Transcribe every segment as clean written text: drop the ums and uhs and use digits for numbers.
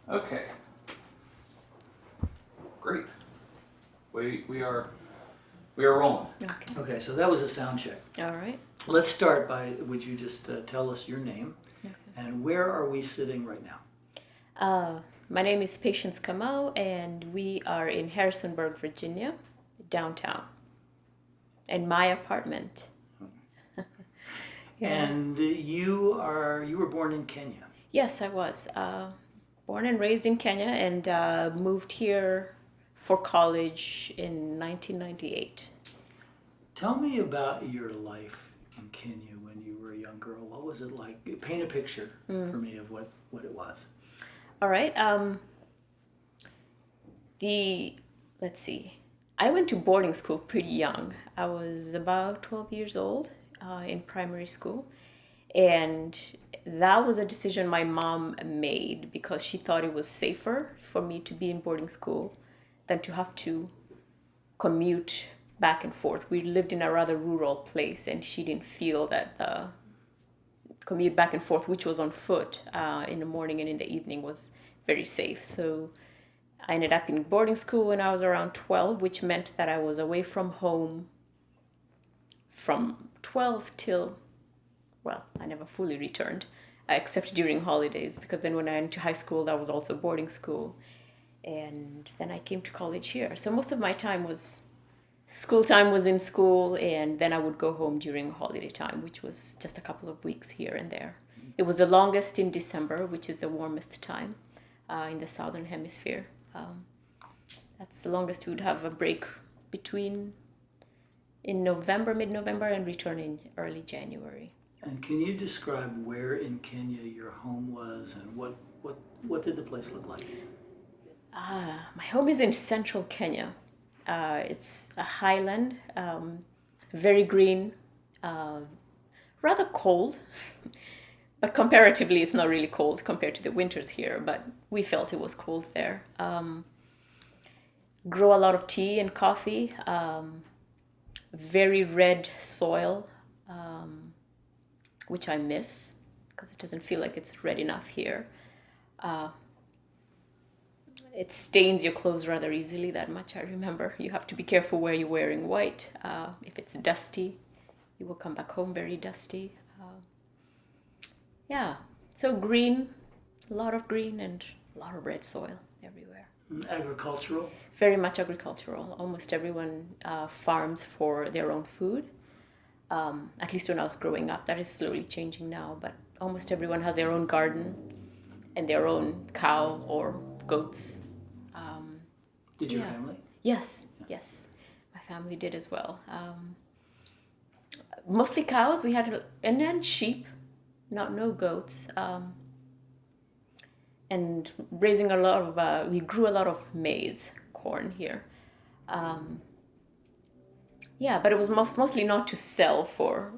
Okay, great. We are rolling. Okay. Okay, so that was a sound check. All right. Let's start by, would you just tell us your name Okay. and where are we sitting right now? My name is Patience Kamau, and we are in Harrisonburg, Virginia, downtown, in my apartment. Yeah. And you were born in Kenya. Yes, I was born and raised in Kenya, and moved here for college in 1998. Tell me about your life in Kenya when you were a young girl. What was it like? Paint a picture for me of what it was. All right. Let's see. I went to boarding school pretty young. I was about 12 years old in primary school. And that was a decision my mom made because she thought it was safer for me to be in boarding school than to have to commute back and forth. We lived in a rather rural place, and she didn't feel that the commute back and forth, which was on foot in the morning and in the evening, was very safe. So I ended up in boarding school when I was around 12, which meant that I was away from home from 12 till, well, I never fully returned, except during holidays, because then when I went to high school, that was also boarding school. And then I came to college here. So most of my time was school time was in school, and then I would go home during holiday time, which was just a couple of weeks here and there. It was the longest in December, which is the warmest time in the southern hemisphere. That's the longest we would have a break between in November, mid-November, and return in early January. And can you describe where in Kenya your home was and what did the place look like? My home is in central Kenya. It's a highland, very green, rather cold, but comparatively it's not really cold compared to the winters here, but we felt it was cold there. Grow a lot of tea and coffee, very red soil, which I miss because it doesn't feel like it's red enough here. It stains your clothes rather easily, that much I remember. You have to be careful where you're wearing white. If it's dusty, you will come back home very dusty. Yeah, so green, a lot of green and a lot of red soil everywhere. Agricultural? Very much agricultural. Almost everyone farms for their own food. At least when I was growing up, that is slowly changing now, but almost everyone has their own garden and their own cow or goats. Did your family? Yes, yes. My family did as well. Mostly cows. We had, and then sheep, no goats. And raising a lot of, we grew a lot of maize, corn here. Yeah, but it was mostly not to sell for.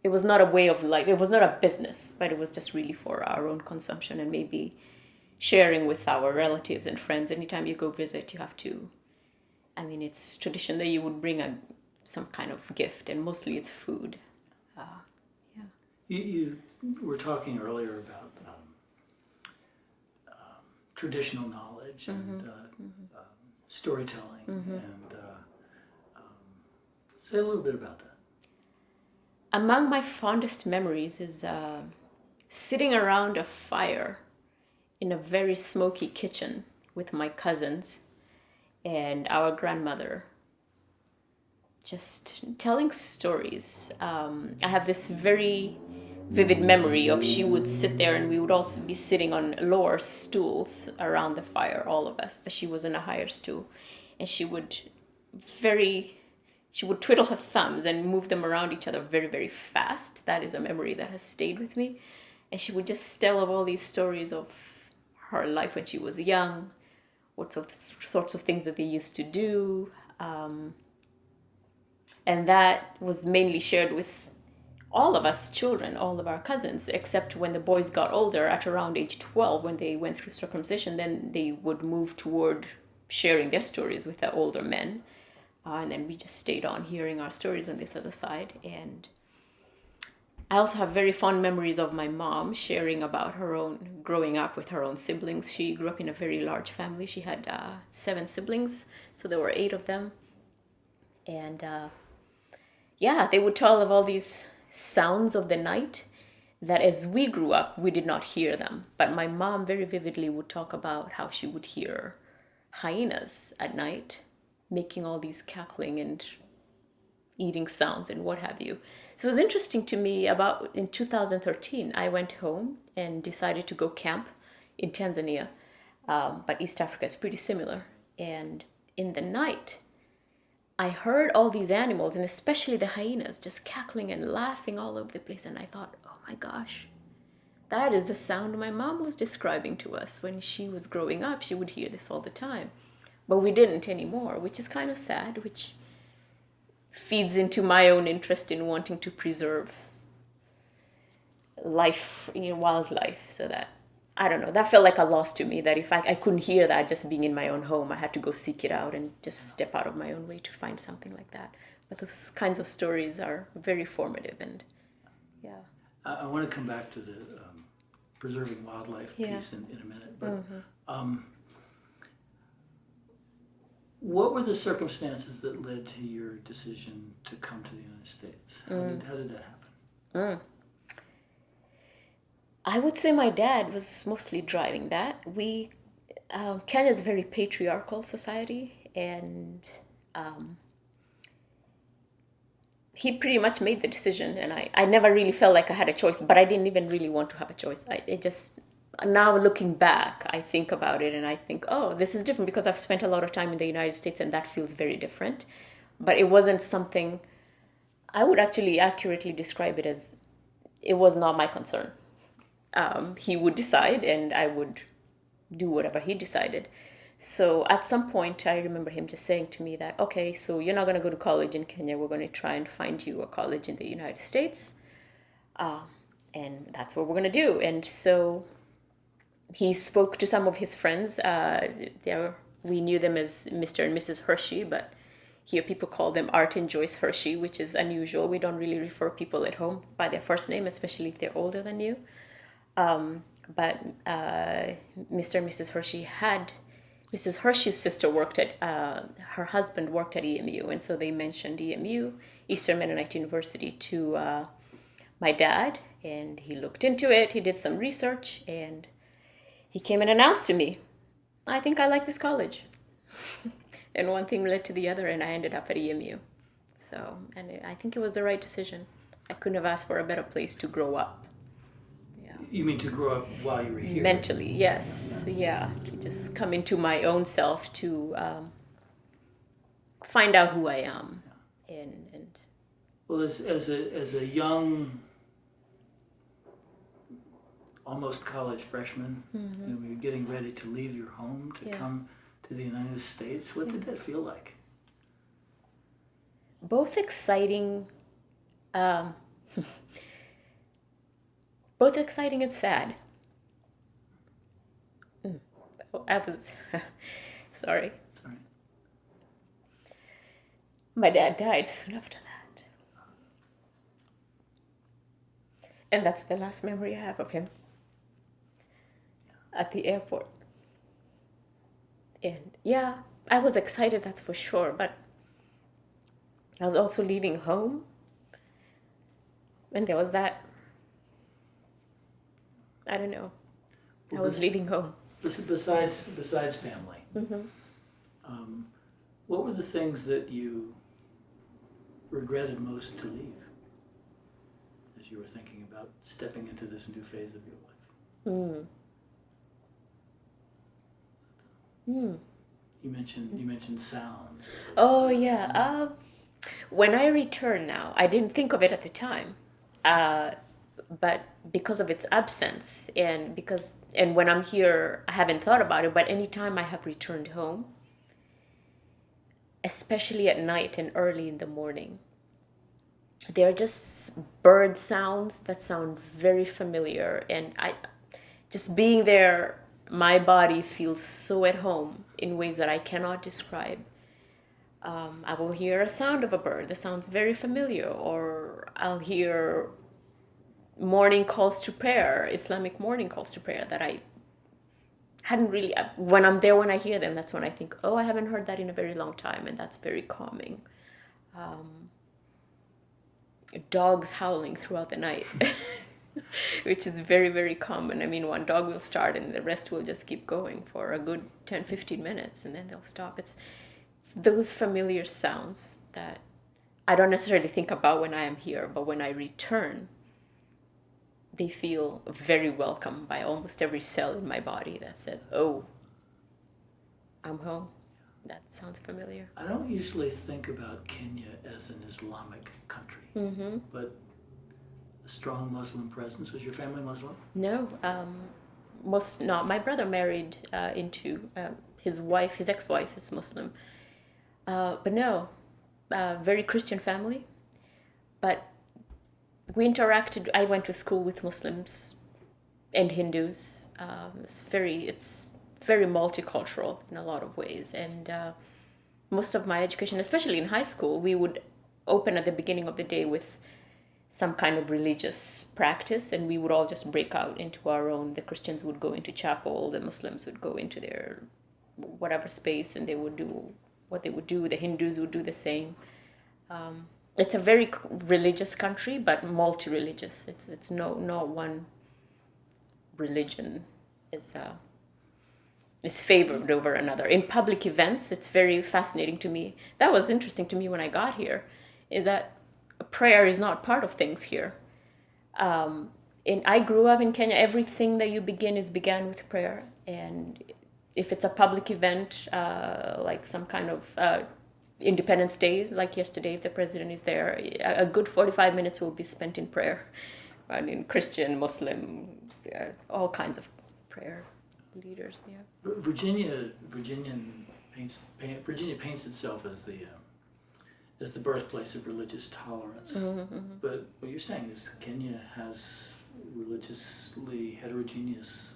It was not a way of life. It was not a business, but it was just really for our own consumption and maybe sharing with our relatives and friends. Anytime you go visit, you have to, I mean, it's tradition that you would bring some kind of gift, and mostly it's food. Yeah. You were talking earlier about traditional knowledge and storytelling, and say a little bit about that. Among my fondest memories is sitting around a fire in a very smoky kitchen with my cousins and our grandmother, just telling stories. I have this very vivid memory of she would sit there and we would also be sitting on lower stools around the fire, all of us, but she was in a higher stool, and she would twiddle her thumbs and move them around each other very, very fast. That is a memory that has stayed with me. And she would just tell of all these stories of her life when she was young, what sorts of things that they used to do. And that was mainly shared with all of us children, all of our cousins, except when the boys got older, at around age 12, when they went through circumcision, then they would move toward sharing their stories with the older men. And then we just stayed on hearing our stories on this other side. And I also have very fond memories of my mom sharing about her own growing up with her own siblings. She grew up in a very large family. She had 7 siblings, so there were 8 of them. And yeah, they would tell of all these sounds of the night that as we grew up, we did not hear them. But my mom very vividly would talk about how she would hear hyenas at night making all these cackling and eating sounds and what have you. So it was interesting to me. About in 2013, I went home and decided to go camp in Tanzania. But East Africa is pretty similar. And in the night, I heard all these animals, and especially the hyenas, just cackling and laughing all over the place. And I thought, oh my gosh, that is the sound my mom was describing to us when she was growing up. She would hear this all the time. But we didn't anymore, which is kind of sad, which feeds into my own interest in wanting to preserve life, wildlife, so that, I don't know, that felt like a loss to me, that if I couldn't hear that just being in my own home, I had to go seek it out and just step out of my own way to find something like that. But those kinds of stories are very formative, and yeah. I want to come back to the preserving wildlife piece in a minute, but what were the circumstances that led to your decision to come to the United States? How did that happen? I would say my dad was mostly driving that. Kenya is a very patriarchal society, and he pretty much made the decision, and I never really felt like I had a choice, but I didn't even really want to have a choice. Now looking back, I think about it and I think, oh, this is different because I've spent a lot of time in the United States and that feels very different. But it wasn't something, I would actually accurately describe it as, it was not my concern. He would decide and I would do whatever he decided. So at some point, I remember him just saying to me that, okay, so you're not going to go to college in Kenya. We're going to try and find you a college in the United States. And that's what we're going to do. And so he spoke to some of his friends. We knew them as Mr. and Mrs. Hershey, but here people call them Art and Joyce Hershey, which is unusual. We don't really refer people at home by their first name, especially if they're older than you. But Mr. and Mrs. Hershey Mrs. Hershey's sister worked at, her husband worked at EMU, and so they mentioned EMU, Eastern Mennonite University, to my dad, and he looked into it, he did some research, and he came and announced to me, I think I like this college. And one thing led to the other, and I ended up at EMU. So, and I think it was the right decision. I couldn't have asked for a better place to grow up. Yeah. You mean to grow up while you were here? Mentally, yes. Yeah. To just come into my own self, to find out who I am. And well, as a young, almost college freshman, you're getting ready to leave your home to come to the United States. What did that feel like? Both exciting, both exciting and sad. I was sorry. Sorry. My dad died soon after that, and that's the last memory I have of him. At the airport. And yeah, I was excited, that's for sure, but I was also leaving home, and there was that, I don't know, I was leaving home. Besides family, what were the things that you regretted most to leave as you were thinking about stepping into this new phase of your life? You mentioned sounds. Oh yeah. When I return now, I didn't think of it at the time, but because of its absence, and when I'm here, I haven't thought about it. But anytime I have returned home, especially at night and early in the morning, there are just bird sounds that sound very familiar, and just being there, my body feels so at home in ways that I cannot describe. I will hear a sound of a bird that sounds very familiar, or I'll hear morning calls to prayer, Islamic morning calls to prayer that I hadn't really, when I'm there, when I hear them, that's when I think, oh, I haven't heard that in a very long time, and that's very calming. Dogs howling throughout the night, which is very, very common. I mean, one dog will start and the rest will just keep going for a good 10, 15 minutes and then they'll stop. It's those familiar sounds that I don't necessarily think about when I am here, but when I return, they feel very welcome by almost every cell in my body that says, oh, I'm home. That sounds familiar. I don't usually think about Kenya as an Islamic country, but a strong Muslim presence. Was your family Muslim? No, most not. My brother married into his wife. His ex-wife is Muslim, but no, very Christian family. But we interacted. I went to school with Muslims and Hindus. It's very multicultural in a lot of ways, and most of my education, especially in high school, we would open at the beginning of the day with some kind of religious practice, and we would all just break out into our own. The Christians would go into chapel, the Muslims would go into their whatever space, and they would do what they would do. The Hindus would do the same. It's a very religious country, but multi-religious. It's not one religion is favored over another. In public events, it's very fascinating to me. That was interesting to me when I got here, is that prayer is not part of things here. I grew up in Kenya. Everything that you began with prayer. And if it's a public event, like some kind of Independence Day, like yesterday, if the president is there, a good 45 minutes will be spent in prayer. I mean, Christian, Muslim, all kinds of prayer leaders. Yeah. Virginia paints itself as the birthplace of religious tolerance. But what you're saying is Kenya has religiously heterogeneous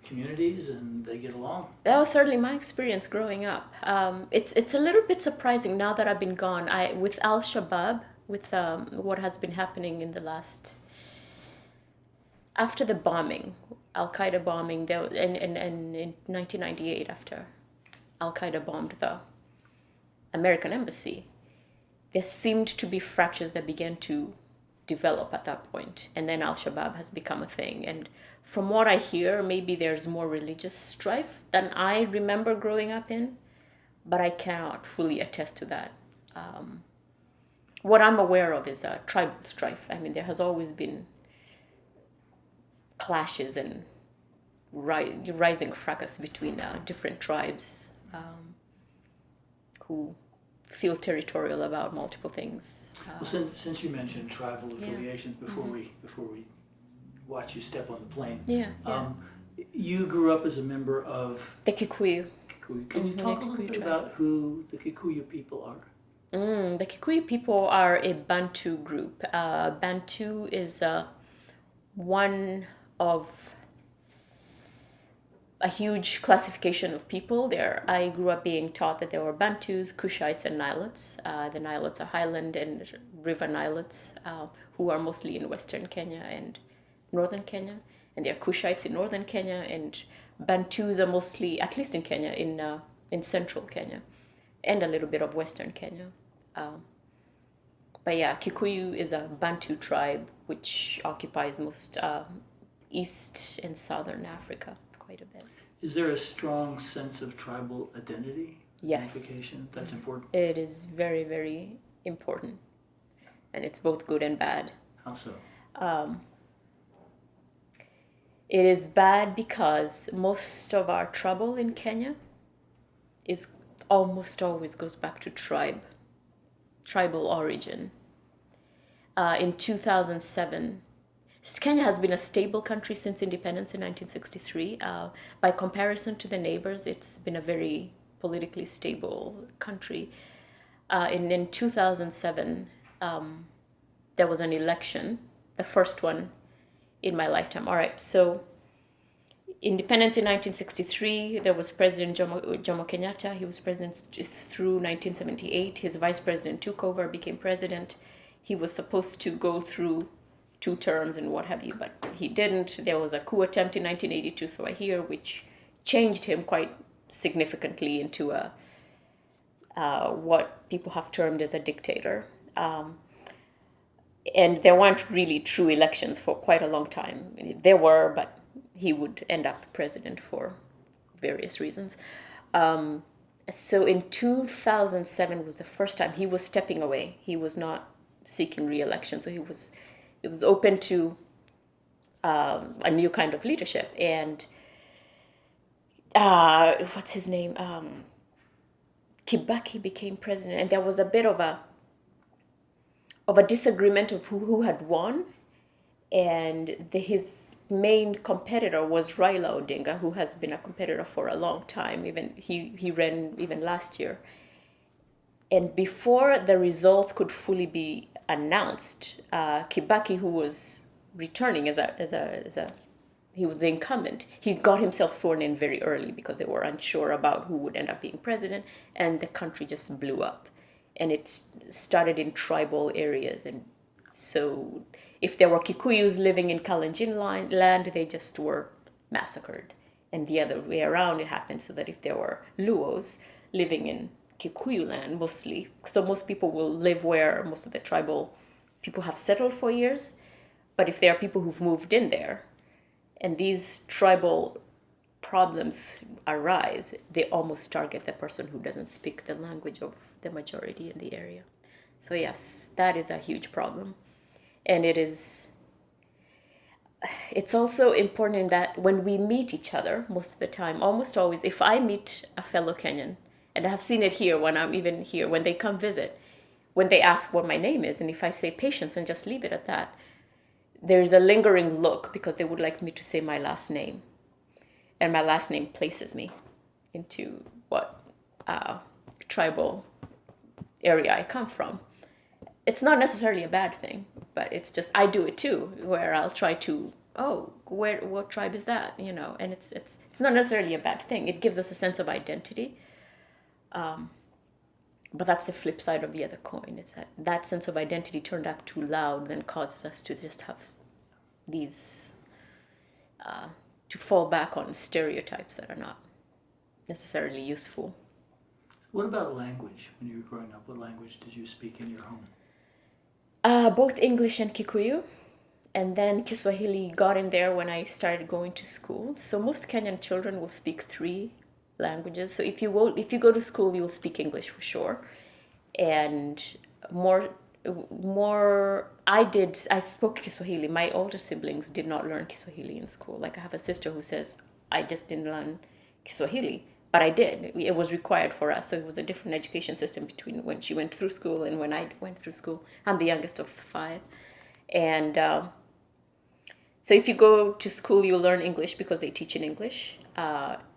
communities and they get along. That was certainly my experience growing up. It's a little bit surprising now that I've been gone. With Al-Shabaab, with what has been happening in the last, after the bombing, Al-Qaeda bombing, and in 1998, after Al-Qaeda bombed the American embassy, there seemed to be fractures that began to develop at that point, and then Al-Shabaab has become a thing. And from what I hear, maybe there's more religious strife than I remember growing up in, but I cannot fully attest to that. What I'm aware of is tribal strife. I mean, there has always been clashes and rising fracas between different tribes who feel territorial about multiple things. Well, since you mentioned tribal affiliations, before we watch you step on the plane, you grew up as a member of the Kikuyu. Can you talk a little bit about who the Kikuyu people are? The Kikuyu people are a Bantu group. Bantu is one of a huge classification of people there. I grew up being taught that there were Bantus, Kushites, and Nilotes. The Nilotes are highland and river Nilotes, who are mostly in western Kenya and northern Kenya. And there are Kushites in northern Kenya, and Bantus are mostly, at least in Kenya, in central Kenya, and a little bit of western Kenya. But yeah, Kikuyu is a Bantu tribe which occupies most east and southern Africa quite a bit. Is there a strong sense of tribal identity? Yes. Unification? That's important? It is very, very important. And it's both good and bad. How so? It is bad because most of our trouble in Kenya is almost always goes back to tribal origin. In 2007, Kenya has been a stable country since independence in 1963. By comparison to the neighbors, it's been a very politically stable country. In 2007, there was an election, the first one in my lifetime. All right, so independence in 1963, there was President Jomo Kenyatta. He was president through 1978. His vice president took over, became president. He was supposed to go through 2 terms and what have you, but he didn't. There was a coup attempt in 1982, so I hear, which changed him quite significantly into a what people have termed as a dictator. And there weren't really true elections for quite a long time. There were, but he would end up president for various reasons. So in 2007 was the first time he was stepping away. He was not seeking re-election, so it was open to a new kind of leadership. And what's his name? Kibaki became president, and there was a bit of a disagreement of who had won, and his main competitor was Raila Odinga, who has been a competitor for a long time. Even he ran even last year. And before the results could fully be announced, Kibaki, who was returning he was the incumbent, he got himself sworn in very early because they were unsure about who would end up being president, and the country just blew up. And it started in tribal areas, and so if there were Kikuyus living in Kalenjin land, they just were massacred. And the other way around, it happened so that if there were Luos living in Kikuyu land mostly, so most people will live where most of the tribal people have settled for years. But if there are people who've moved in there, and these tribal problems arise, they almost target the person who doesn't speak the language of the majority in the area. So yes, that is a huge problem. And it's also important in that when we meet each other, most of the time, almost always, if I meet a fellow Kenyan, and I have seen it here when I'm even here, when they come visit, when they ask what my name is, and if I say Patience and just leave it at that, there's a lingering look because they would like me to say my last name. And my last name places me into what tribal area I come from. It's not necessarily a bad thing, but it's just I do it too, where I'll try to what tribe is that, and it's not necessarily a bad thing. It gives us a sense of identity, but that's the flip side of the other coin. It's that sense of identity turned up too loud then causes us to just have these to fall back on stereotypes that are not necessarily useful. What about language? When you were growing up, what language did you speak in your home? Both English and Kikuyu, and then Kiswahili got in there when I started going to school. So most Kenyan children will speak 3 languages. So if you go to school, you'll speak English for sure, and more. I spoke Kiswahili. My older siblings did not learn Kiswahili in school. Like I have a sister who says I just didn't learn Kiswahili, but I did. It was required for us. So it was a different education system between when she went through school and when I went through school. I'm the youngest of 5. And so if you go to school, you'll learn English because they teach in English.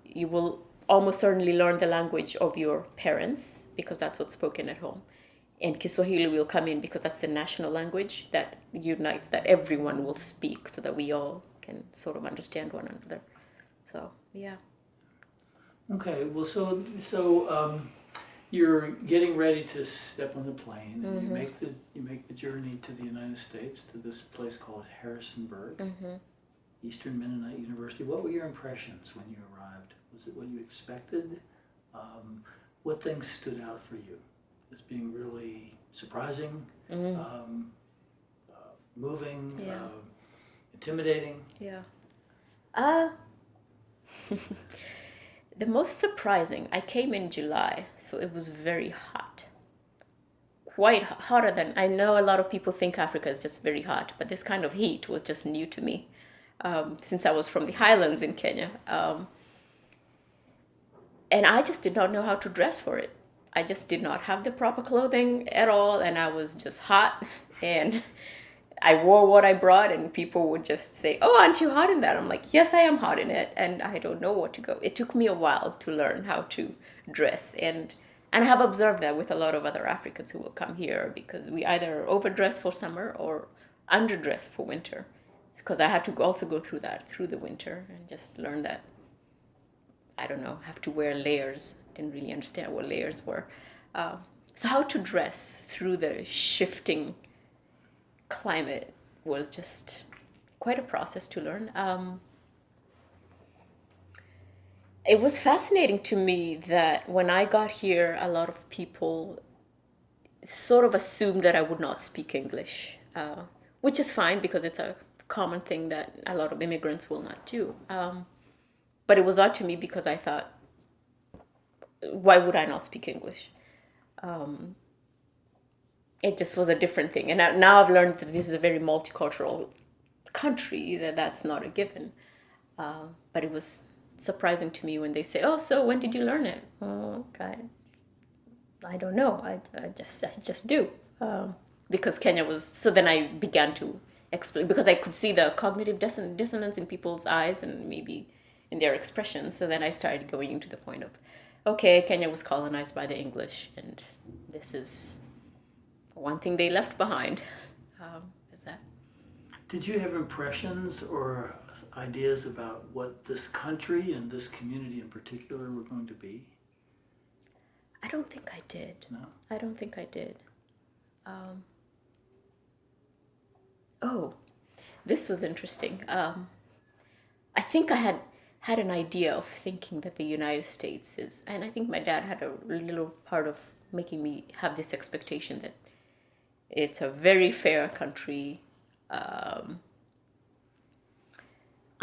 You will almost certainly learn the language of your parents because that's what's spoken at home. And Kiswahili will come in because that's the national language that unites, that everyone will speak so that we all can sort of understand one another. So, yeah. Okay, well, so you're getting ready to step on the plane, and you make the journey to the United States, to this place called Harrisonburg, Eastern Mennonite University. What were your impressions when you arrived? Was it what you expected? What things stood out for you as being really surprising, moving, intimidating? Yeah. The most surprising, I came in July, so it was very hot. Quite hotter than, I know a lot of people think Africa is just very hot, but this kind of heat was just new to me since I was from the highlands in Kenya. And I just did not know how to dress for it. I just did not have the proper clothing at all, and I was just hot, and I wore what I brought, and people would just say, "Oh, aren't you hot in that?" I'm like, "Yes, I am hot in it," and I don't know what to go. It took me a while to learn how to dress, and I have observed that with a lot of other Africans who will come here because we either overdress for summer or underdress for winter. It's because I had to also go through that through the winter and just learn that, I don't know, have to wear layers. Didn't really understand what layers were. So how to dress through the shifting climate was just quite a process to learn. It was fascinating to me that when I got here, a lot of people sort of assumed that I would not speak English, which is fine because it's a common thing that a lot of immigrants will not do. But it was odd to me because I thought, why would I not speak English? It just was a different thing. And now I've learned that this is a very multicultural country, that that's not a given. But it was surprising to me when they say, "Oh, so when did you learn it?" Oh, okay, I don't know. I just do. Because Kenya was. So then I began to explain because I could see the cognitive dissonance in people's eyes and maybe in their expressions. So then I started going into the point of, okay, Kenya was colonized by the English, and this is one thing they left behind. Is that? Did you have impressions or ideas about what this country and this community in particular were going to be? I don't think I did. No? I don't think I did. Oh, this was interesting. I think I had an idea of thinking that the United States is, and I think my dad had a little part of making me have this expectation that it's a very fair country.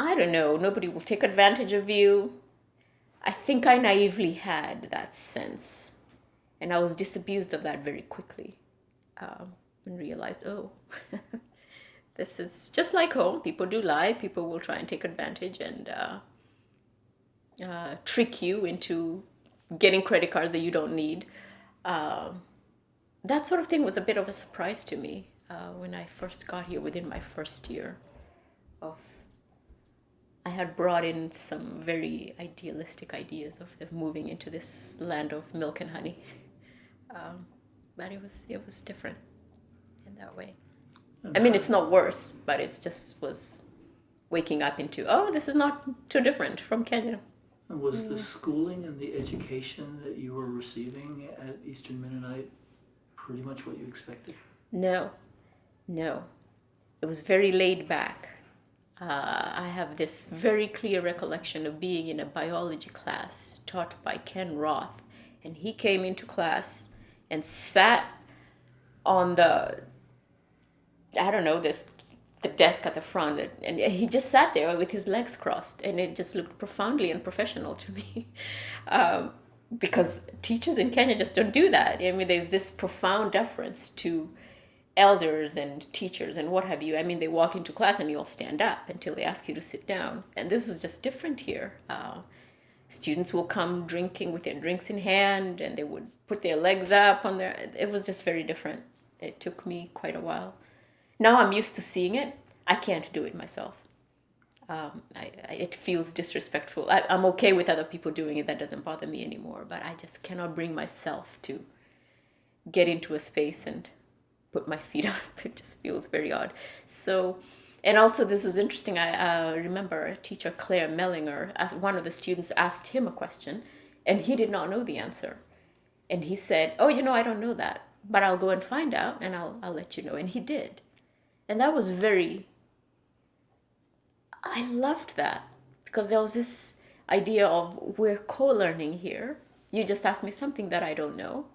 I don't know, nobody will take advantage of you. I think I naively had that sense. And I was disabused of that very quickly and realized, oh, this is just like home. People do lie. People will try and take advantage and trick you into getting credit cards that you don't need. That sort of thing was a bit of a surprise to me when I first got here within my first year of I had brought in some very idealistic ideas of moving into this land of milk and honey, but it was different in that way. I mean, it's not worse, but it just was waking up into, oh, this is not too different from Kenya. And was the schooling and the education that you were receiving at Eastern Mennonite pretty much what you expected? No. It was very laid back. I have this very clear recollection of being in a biology class taught by Ken Roth. And he came into class and sat on the desk at the front. And he just sat there with his legs crossed. And it just looked profoundly unprofessional to me. Because teachers in Kenya just don't do that. I mean, there's this profound deference to elders and teachers and what have you. I mean, they walk into class and you all stand up until they ask you to sit down. And this was just different here. Students will come drinking with their drinks in hand and they would put their legs up on their... It was just very different. It took me quite a while. Now I'm used to seeing it. I can't do it myself. It feels disrespectful. I'm okay with other people doing it. That doesn't bother me anymore. But I just cannot bring myself to get into a space and put my feet up. It just feels very odd. So, and also this was interesting. I remember teacher Claire Mellinger, one of the students asked him a question and he did not know the answer. And he said, oh, I don't know that, but I'll go and find out and I'll let you know. And he did. And that was I loved that because there was this idea of we're co-learning here. You just asked me something that I don't know.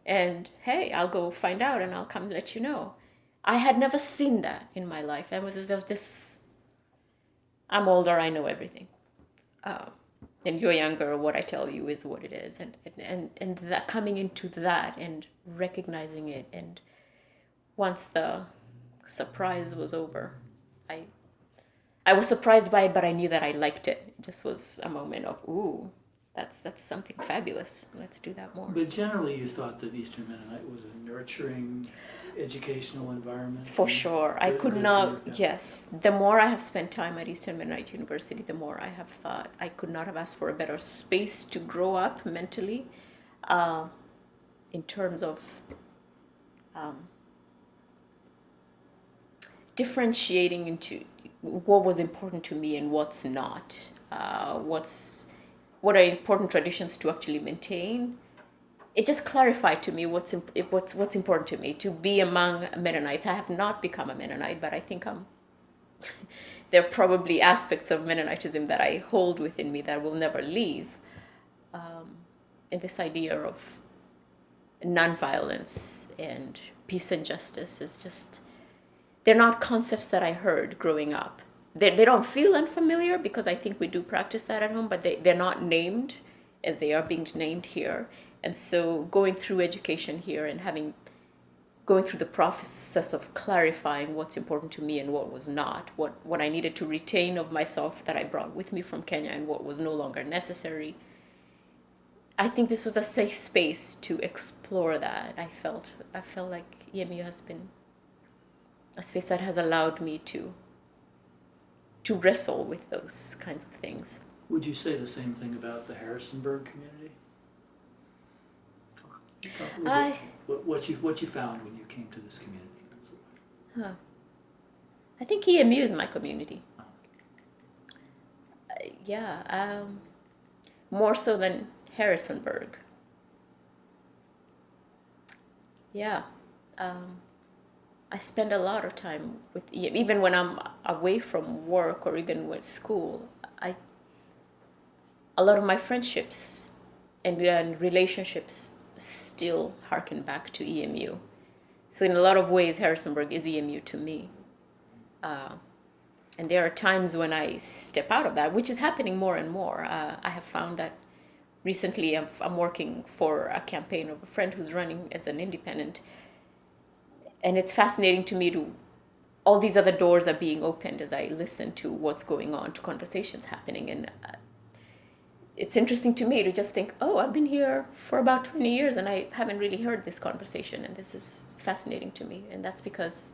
And hey, I'll go find out and I'll come let you know. I had never seen that in my life. There was this, I'm older, I know everything. And you're younger, what I tell you is what it is. And that coming into that and recognizing it. And once the surprise was over, I was surprised by it, but I knew that I liked it. It just was a moment of, ooh, that's something fabulous. Let's do that more. But generally you thought that Eastern Mennonite was a nurturing educational environment? For sure. I could not, yes. The more I have spent time at Eastern Mennonite University, the more I have thought I could not have asked for a better space to grow up mentally in terms of differentiating into what was important to me and what's not. What are important traditions to actually maintain. it just clarified to me what's important to me to be among Mennonites. I have not become a Mennonite, but I think there are probably aspects of Mennonitism that I hold within me that will never leave. And this idea of nonviolence and peace and justice is just, they're not concepts that I heard growing up. They don't feel unfamiliar because I think we do practice that at home, but they're not named as they are being named here. And so going through education here and going through the process of clarifying what's important to me and what was not, what I needed to retain of myself that I brought with me from Kenya and what was no longer necessary. I think this was a safe space to explore that. I felt like EMU has been a space that has allowed me to wrestle with those kinds of things. Would you say the same thing about the Harrisonburg community? What you found when you came to this community? I think EMU is my community. More so than Harrisonburg. I spend a lot of time with, even when I'm away from work or even with school, a lot of my friendships and relationships still harken back to EMU. So in a lot of ways, Harrisonburg is EMU to me. And there are times when I step out of that, which is happening more and more. I have found that recently I'm working for a campaign of a friend who's running as an independent. And it's fascinating to me all these other doors are being opened as I listen to what's going on, to conversations happening. And it's interesting to me to just think, oh, I've been here for about 20 years and I haven't really heard this conversation. And this is fascinating to me. And that's because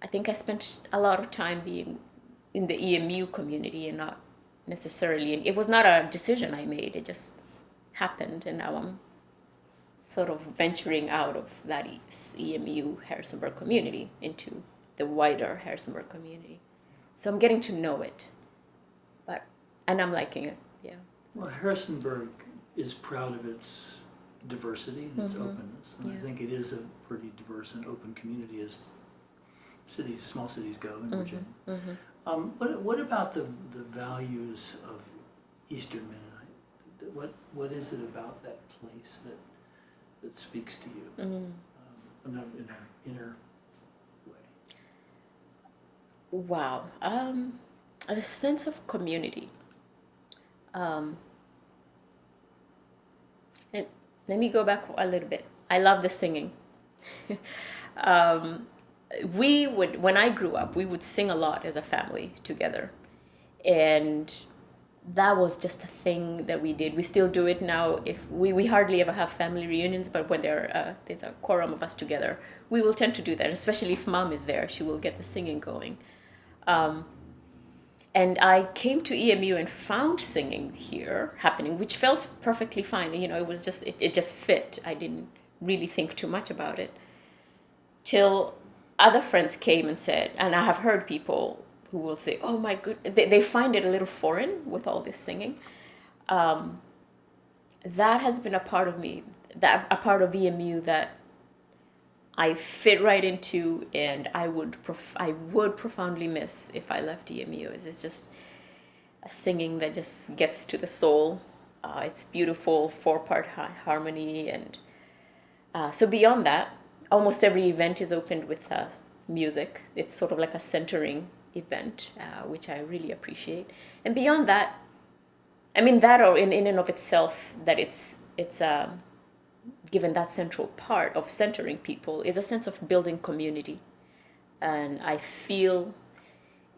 I think I spent a lot of time being in the EMU community and not necessarily, and it was not a decision I made, it just happened. And now I'm sort of venturing out of that EMU Harrisonburg community into the wider Harrisonburg community. So I'm getting to know it, and I'm liking it, yeah. Well, Harrisonburg is proud of its diversity and its openness, and I think it is a pretty diverse and open community as small cities go in Virginia. What about the values of Eastern Mennonite? What is it about that place that speaks to you in an inner way? Wow, a sense of community. Let me go back a little bit. I love the singing. When I grew up, we would sing a lot as a family together. And that was just a thing that we did. We still do it now. If we hardly ever have family reunions, but when there's a quorum of us together, we will tend to do that. Especially if mom is there, she will get the singing going. And I came to EMU and found singing here happening, which felt perfectly fine. It was just it just fit. I didn't really think too much about it till other friends came and said, and I have heard people who will say, oh my goodness, they find it a little foreign with all this singing. That has been a part of me, a part of EMU that I fit right into, and I would profoundly miss if I left EMU. It's just a singing that just gets to the soul. It's beautiful 4-part harmony, and so beyond that, almost every event is opened with music. It's sort of like a centering event, which I really appreciate. And beyond that, that or in and of itself, that it's given that central part of centering people is a sense of building community. And I feel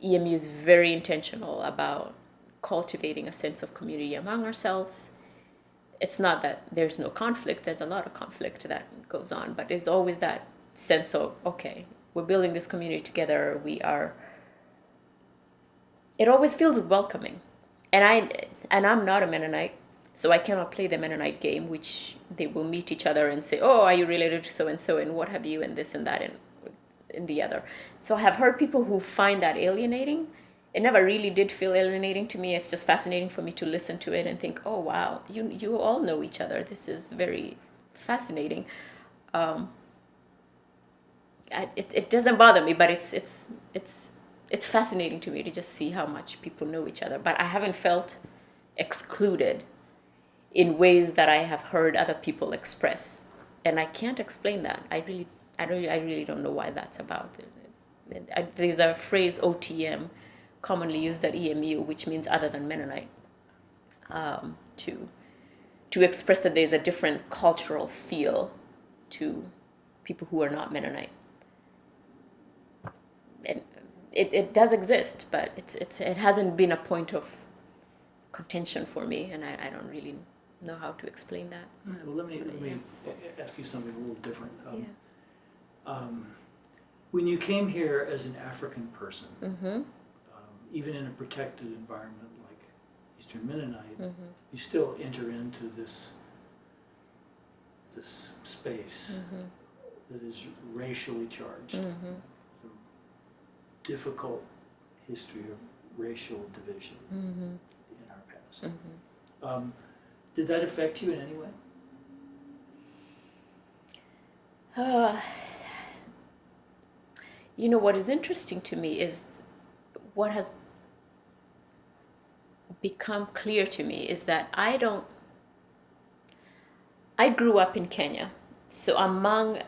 EMU is very intentional about cultivating a sense of community among ourselves. It's not that there's no conflict, there's a lot of conflict that goes on, but it's always that sense of, okay, we're building this community together, it always feels welcoming. And I'm not a Mennonite, so I cannot play the Mennonite game, which they will meet each other and say, oh, are you related to so-and-so, and what have you, and this and that, and the other. So I have heard people who find that alienating. It never really did feel alienating to me. It's just fascinating for me to listen to it and think, oh, wow, you all know each other. This is very fascinating. Um, it doesn't bother me, but it's fascinating to me to just see how much people know each other. But I haven't felt excluded in ways that I have heard other people express, and I can't explain that. I really don't know why that's about. There's a phrase OTM, commonly used at EMU, which means other than Mennonite, to express that there's a different cultural feel to people who are not Mennonite. And it does exist, but it hasn't been a point of contention for me, and I don't really know how to explain that. Well, let me ask you something a little different. Yeah. When you came here as an African person, Mm-hmm. Even in a protected environment like Eastern Mennonite, Mm-hmm. you still enter into this space Mm-hmm. that is racially charged. Mm-hmm. The difficult history of racial division Mm-hmm. in our past. Mm-hmm. Did that affect you in any way? You know, what is interesting to me is what has become clear to me is that I grew up in Kenya, so among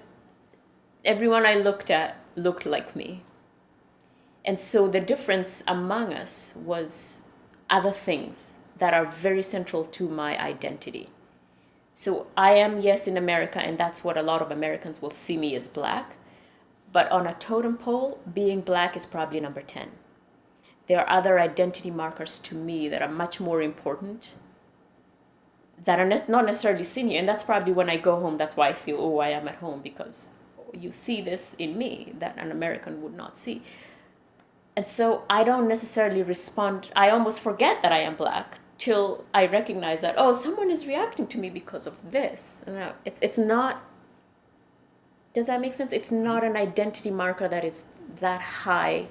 everyone I looked at looked like me. And so the difference among us was other things that are very central to my identity. So I am, yes, in America, and that's what a lot of Americans will see me as black. But on a totem pole, being black is probably number 10. There are other identity markers to me that are much more important, that are not necessarily seen here. And that's probably when I go home, that's why I feel, oh, I am at home, because you see this in me that an American would not see. And so I don't necessarily respond. I almost forget that I am black till I recognize that, oh, someone is reacting to me because of this. And it's not, does that make sense? It's not an identity marker that is that high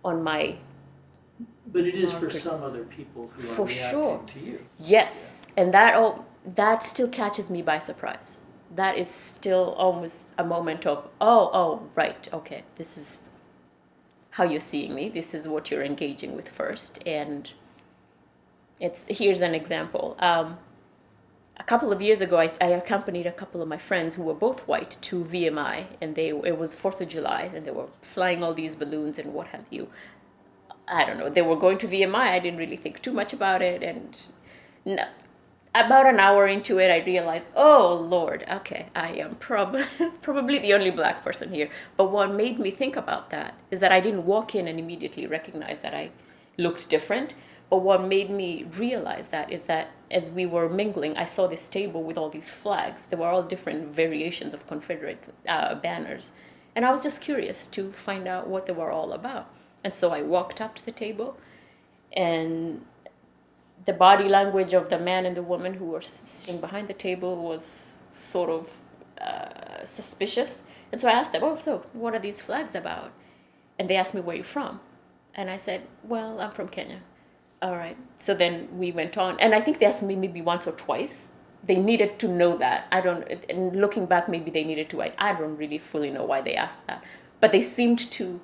on my. But it is for some other people who are For reacting sure. to you. Yes, and that still catches me by surprise. That is still almost a moment of, oh, right, okay, this is how you're seeing me. This is what you're engaging with first. And here's an example. A couple of years ago, I accompanied a couple of my friends who were both white to VMI, and it was 4th of July, and they were flying all these balloons and what have you. I don't know, they were going to VMI. I didn't really think too much about it, and about an hour into it, I realized, oh Lord, okay, I am probably the only black person here. But what made me think about that is that I didn't walk in and immediately recognize that I looked different. But what made me realize that is that as we were mingling, I saw this table with all these flags. They were all different variations of Confederate banners. And I was just curious to find out what they were all about. And so I walked up to the table, and the body language of the man and the woman who were sitting behind the table was sort of suspicious. And so I asked them, oh, so what are these flags about? And they asked me, where are you from? And I said, well, I'm from Kenya. All right. So then we went on. And I think they asked me maybe once or twice. They needed to know that. And looking back, maybe they needed to. I don't really fully know why they asked that. But they seemed to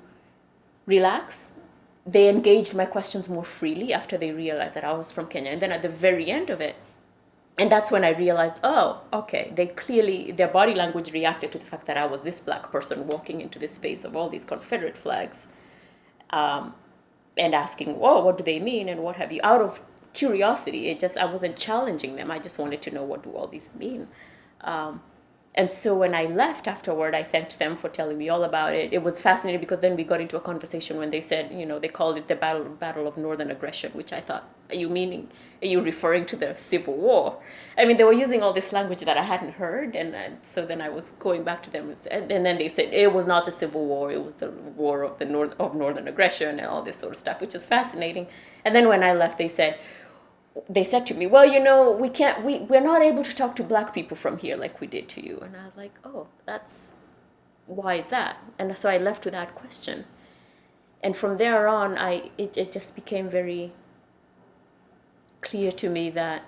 relax. They engaged my questions more freely after they realized that I was from Kenya. And then at the very end of it, and that's when I realized, oh, okay, their body language reacted to the fact that I was this black person walking into this space of all these Confederate flags, and asking, whoa, what do they mean and what have you? Out of curiosity, I wasn't challenging them. I just wanted to know, what do all these mean? And so when I left afterward, I thanked them for telling me all about it. It was fascinating because then we got into a conversation when they said, they called it the Battle of Northern Aggression, which I thought, are you referring to the Civil War? I mean, they were using all this language that I hadn't heard. And so then I was going back to them and then they said, it was not the Civil War. It was the War of Northern Aggression and all this sort of stuff, which is fascinating. And then when I left, they said to me, well, we're not able to talk to black people from here like we did to you. And I was like, oh, why is that? And so I left with that question. And from there on, it just became very clear to me that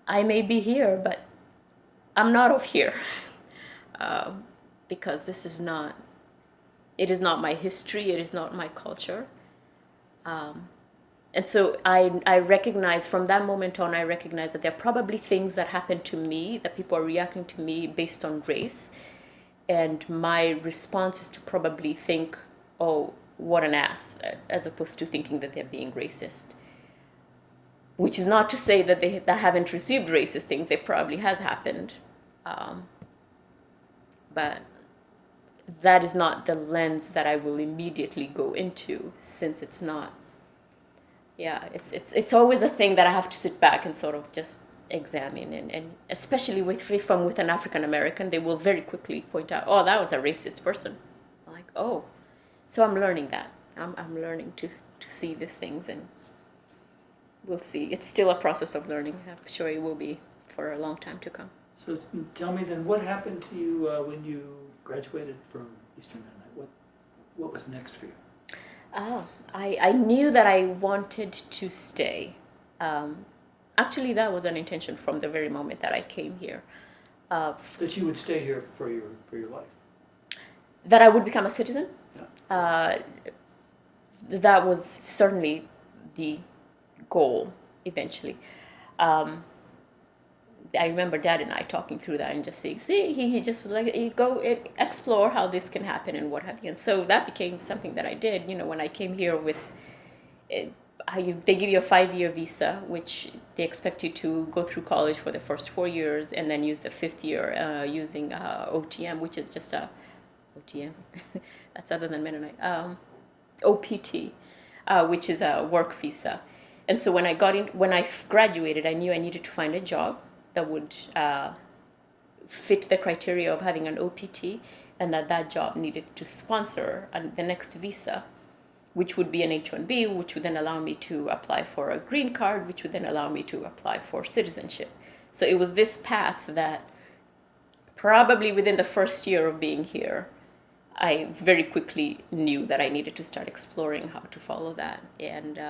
I may be here, but I'm not of here. Because this is not, it is not my history, it is not my culture. And so I recognize from that moment on, I recognize that there are probably things that happen to me, that people are reacting to me based on race. And my response is to probably think, oh, what an ass, as opposed to thinking that they're being racist. Which is not to say that they haven't received racist things. It probably has happened. But that is not the lens that I will immediately go into, since it's not. Yeah, it's always a thing that I have to sit back and sort of just examine, and especially if I'm with an African American, they will very quickly point out, oh, that was a racist person. I'm like, oh, so I'm learning that. I'm learning to see these things, and we'll see. It's still a process of learning. I'm sure it will be for a long time to come. So tell me then, what happened to you when you graduated from Eastern Mennonite? What was next for you? Oh, I knew that I wanted to stay. Actually, that was an intention from the very moment that I came here. That you would stay here for your life? That I would become a citizen? Yeah. That was certainly the goal eventually. I remember Dad and I talking through that and just saying, see, he just was like, you go explore how this can happen and what have you. And so that became something that I did. You know, when I came here with, they give you a 5-year visa, which they expect you to go through college for the first 4 years and then use the 5th year using OTM, which is just a OTM. That's other than Mennonite. OPT, which is a work visa. And so when I graduated, I knew I needed to find a job that would fit the criteria of having an OPT, and that job needed to sponsor the next visa, which would be an H-1B, which would then allow me to apply for a green card, which would then allow me to apply for citizenship. So it was this path that probably within the first year of being here, I very quickly knew that I needed to start exploring how to follow that. And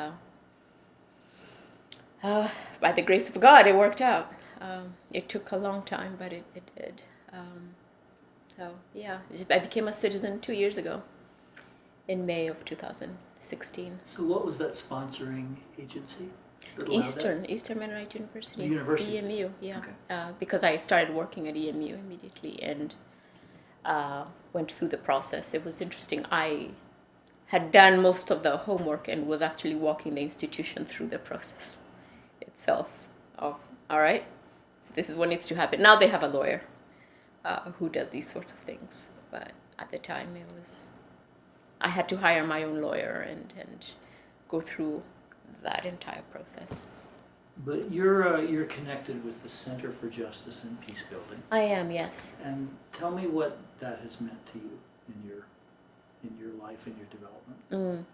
by the grace of God, it worked out. It took a long time, but it did. So yeah, I became a citizen 2 years ago, in May of 2016. So what was that sponsoring agency? Eastern Mennonite University. The university? EMU, yeah. Okay. Because I started working at EMU immediately and went through the process. It was interesting. I had done most of the homework and was actually walking the institution through the process itself of, all right, so this is what needs to happen. Now they have a lawyer who does these sorts of things. But at the time, I had to hire my own lawyer and go through that entire process. But you're connected with the Center for Justice and Peace Building. I am, yes. And tell me what that has meant to you in your life and your development.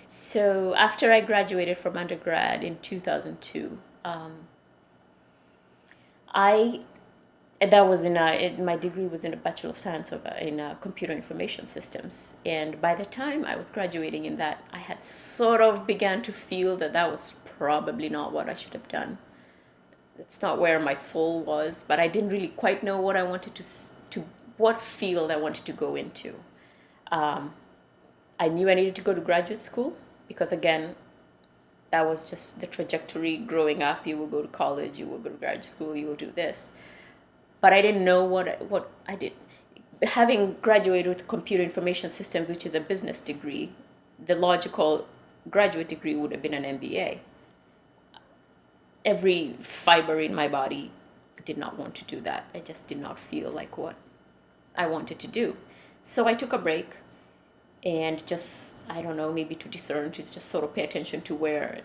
So after I graduated from undergrad in 2002, my degree was in a Bachelor of Science in Computer Information Systems. And by the time I was graduating in that, I had sort of began to feel that was probably not what I should have done. It's not where my soul was, but I didn't really quite know what I wanted to what field I wanted to go into. I knew I needed to go to graduate school because, again, that was just the trajectory growing up. You will go to college, you will go to graduate school, you will do this. But I didn't know what I did. Having graduated with Computer Information Systems, which is a business degree, the logical graduate degree would have been an MBA. Every fiber in my body did not want to do that. I just did not feel like what I wanted to do. So I took a break and just, I don't know, maybe to discern, to just sort of pay attention to where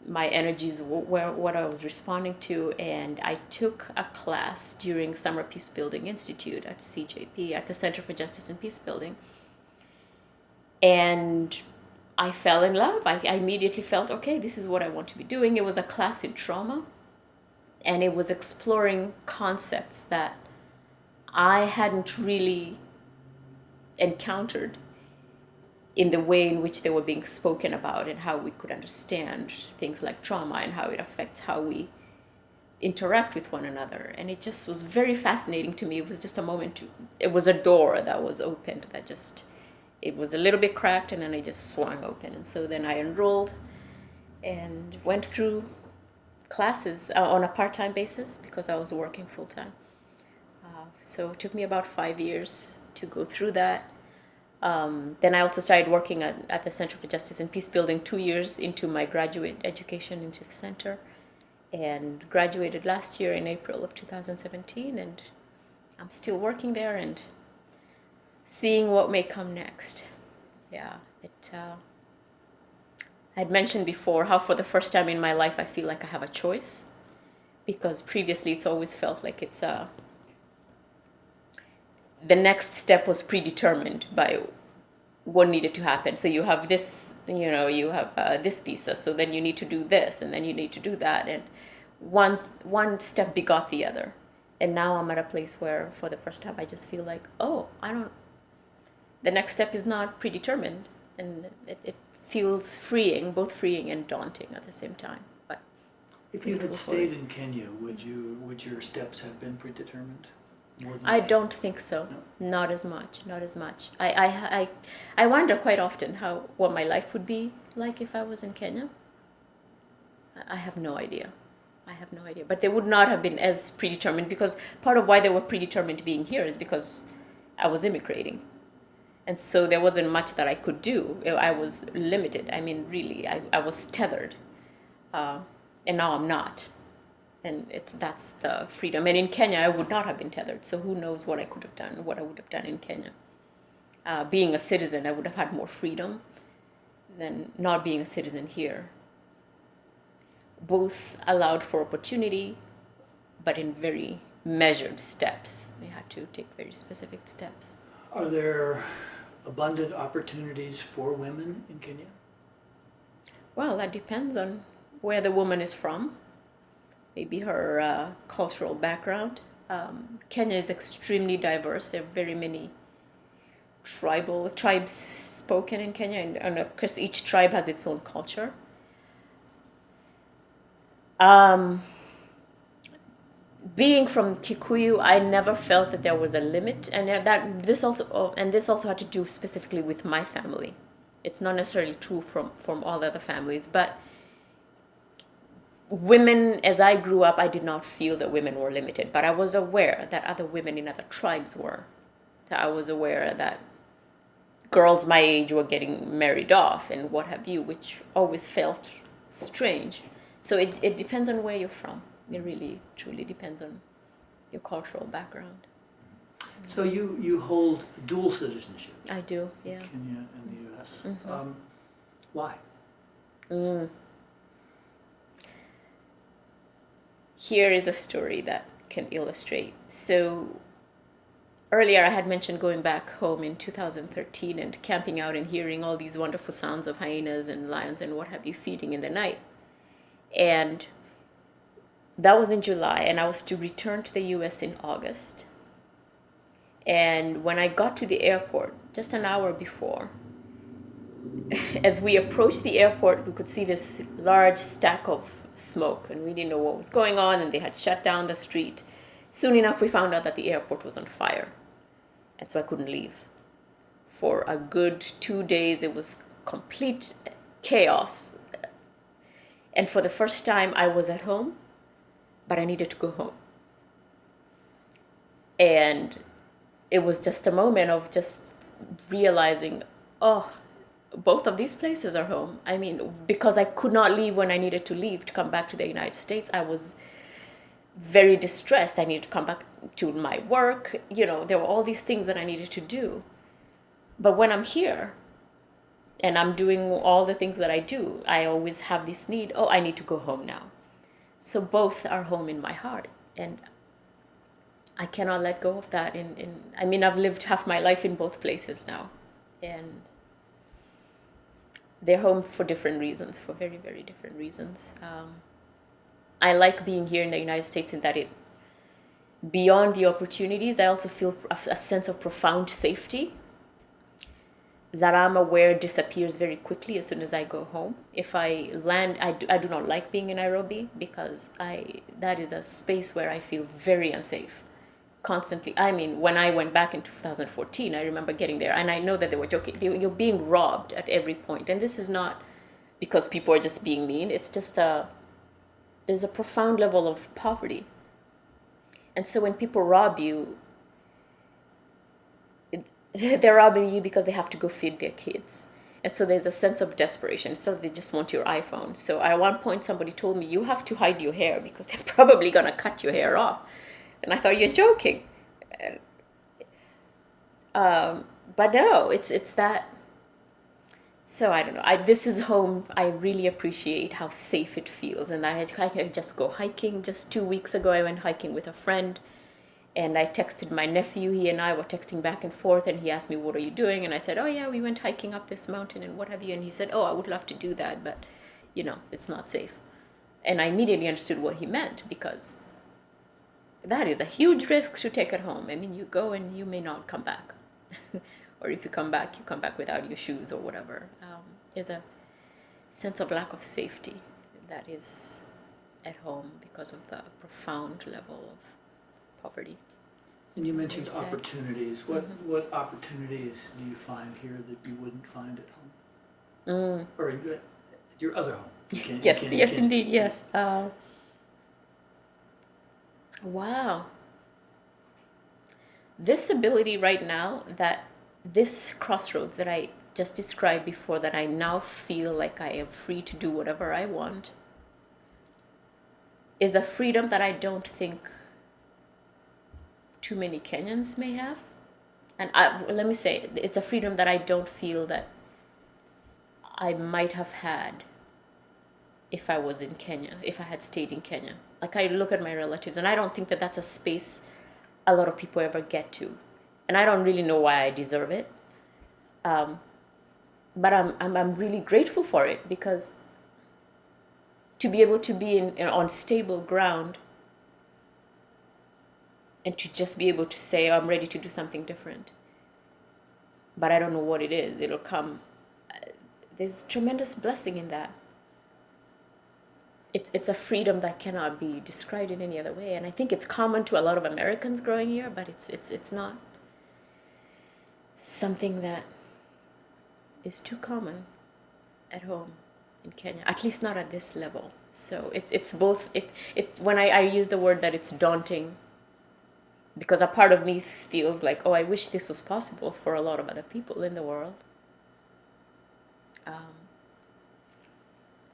my energies, what I was responding to. And I took a class during Summer Peace Building Institute at CJP, at the Center for Justice and Peace Building. And I fell in love. I immediately felt, okay, this is what I want to be doing. It was a class in trauma, and it was exploring concepts that I hadn't really encountered in the way in which they were being spoken about, and how we could understand things like trauma and how it affects how we interact with one another. And it just was very fascinating to me. It was just a moment it was a door that was opened that just, it was a little bit cracked and then it just swung open. And so then I enrolled and went through classes on a part-time basis because I was working full-time. So it took me about 5 years to go through that. Then I also started working at the Center for Justice and Peace Building 2 years into my graduate education into the center, and graduated last year in April of 2017, and I'm still working there and seeing what may come next. Yeah, I'd mentioned before how for the first time in my life I feel like I have a choice, because previously it's always felt like it's the next step was predetermined by what needed to happen. So you have this, you have this visa, so then you need to do this, and then you need to do that, and one step begot the other. And now I'm at a place where, for the first time, I just feel like, the next step is not predetermined, and it feels freeing, both freeing and daunting at the same time. But if you had stayed in Kenya, would your steps have been predetermined? I don't think so. No? Not as much. I wonder quite often what my life would be like if I was in Kenya. I have no idea. But they would not have been as predetermined, because part of why they were predetermined being here is because I was immigrating. And so there wasn't much that I could do. I was limited. I mean, really, I was tethered. And now I'm not. And that's the freedom. And in Kenya, I would not have been tethered. So who knows what I could have done, what I would have done in Kenya. Being a citizen, I would have had more freedom than not being a citizen here. Both allowed for opportunity, but in very measured steps. We had to take very specific steps. Are there abundant opportunities for women in Kenya? Well, that depends on where the woman is from. Maybe her cultural background. Kenya is extremely diverse. There are very many tribes spoken in Kenya, and of course each tribe has its own culture. Being from Kikuyu, I never felt that there was a limit, and this also had to do specifically with my family. It's not necessarily true from all the other families, but women, as I grew up, I did not feel that women were limited, but I was aware that other women in other tribes were. So I was aware that girls my age were getting married off and what have you, which always felt strange. So it depends on where you're from. It really, truly depends on your cultural background. So you hold dual citizenship. I do, yeah. Kenya and the U.S. Mm-hmm. Why? Here is a story that can illustrate. So earlier I had mentioned going back home in 2013 and camping out and hearing all these wonderful sounds of hyenas and lions and what have you feeding in the night. And that was in July, and I was to return to the U.S. in August. And when I got to the airport, just an hour before, as we approached the airport, we could see this large stack of smoke, and we didn't know what was going on, and they had shut down the street. Soon enough, we found out that the airport was on fire, and so I couldn't leave. For a good 2 days, it was complete chaos. And for the first time, I was at home, but I needed to go home. And it was just a moment of just realizing, both of these places are home. I mean, because I could not leave when I needed to leave to come back to the United States, I was very distressed. I needed to come back to my work. There were all these things that I needed to do. But when I'm here and I'm doing all the things that I do, I always have this need, I need to go home now. So both are home in my heart. And I cannot let go of that. I've lived half my life in both places now. And they're home for different reasons, for very, very different reasons. I like being here in the United States in that beyond the opportunities, I also feel a sense of profound safety. that I'm aware disappears very quickly as soon as I go home. If I land, I do not like being in Nairobi because that is a space where I feel very unsafe constantly. I mean, when I went back in 2014, I remember getting there, and I know that they were joking. You're being robbed at every point, and this is not because people are just being mean. It's just there's a profound level of poverty, and so when people rob you, they're robbing you because they have to go feed their kids. And so there's a sense of desperation. So they just want your iPhone. So at one point, somebody told me, you have to hide your hair because they're probably going to cut your hair off. And I thought, you're joking. But no, it's that. So I don't know. This is home. I really appreciate how safe it feels. And I can just go hiking. Just 2 weeks ago, I went hiking with a friend. And I texted my nephew. He and I were texting back and forth. And he asked me, what are you doing? And I said, oh, yeah, we went hiking up this mountain and what have you. And he said, oh, I would love to do that. But, it's not safe. And I immediately understood what he meant because that is a huge risk to take at home. I mean, you go and you may not come back. Or if you come back without your shoes or whatever. There's a sense of lack of safety that is at home because of the profound level of poverty. And you mentioned opportunities. What opportunities do you find here that you wouldn't find at home? Or at your other home? Yes, indeed, yes. Wow. This ability right now, this crossroads that I just described before, that I now feel like I am free to do whatever I want, is a freedom that I don't think too many Kenyans may have. And let me say, it's a freedom that I don't feel that I might have had if I was in Kenya, if I had stayed in Kenya. Like, I look at my relatives, and I don't think that that's a space a lot of people ever get to. And I don't really know why I deserve it. But I'm really grateful for it, because to be able to be on stable ground and to just be able to say, oh, I'm ready to do something different, but I don't know what it is. It'll come. There's tremendous blessing in that. It's a freedom that cannot be described in any other way, and I think it's common to a lot of Americans growing here, but it's not something that is too common at home in Kenya, at least not at this level. So it's both. When I use the word that it's daunting, because a part of me feels like, oh, I wish this was possible for a lot of other people in the world.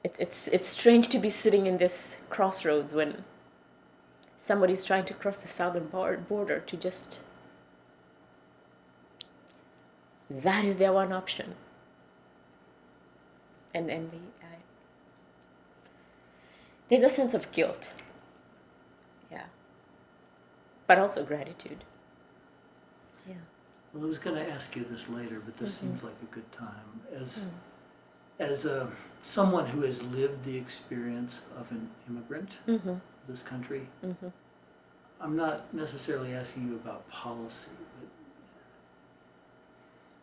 It's strange to be sitting in this crossroads when somebody's trying to cross the southern border to just, that is their one option. And there's a sense of guilt. Yeah. But also gratitude. Yeah. Well, I was going to ask you this later, but this seems like a good time. As someone who has lived the experience of an immigrant in this country, I'm not necessarily asking you about policy, but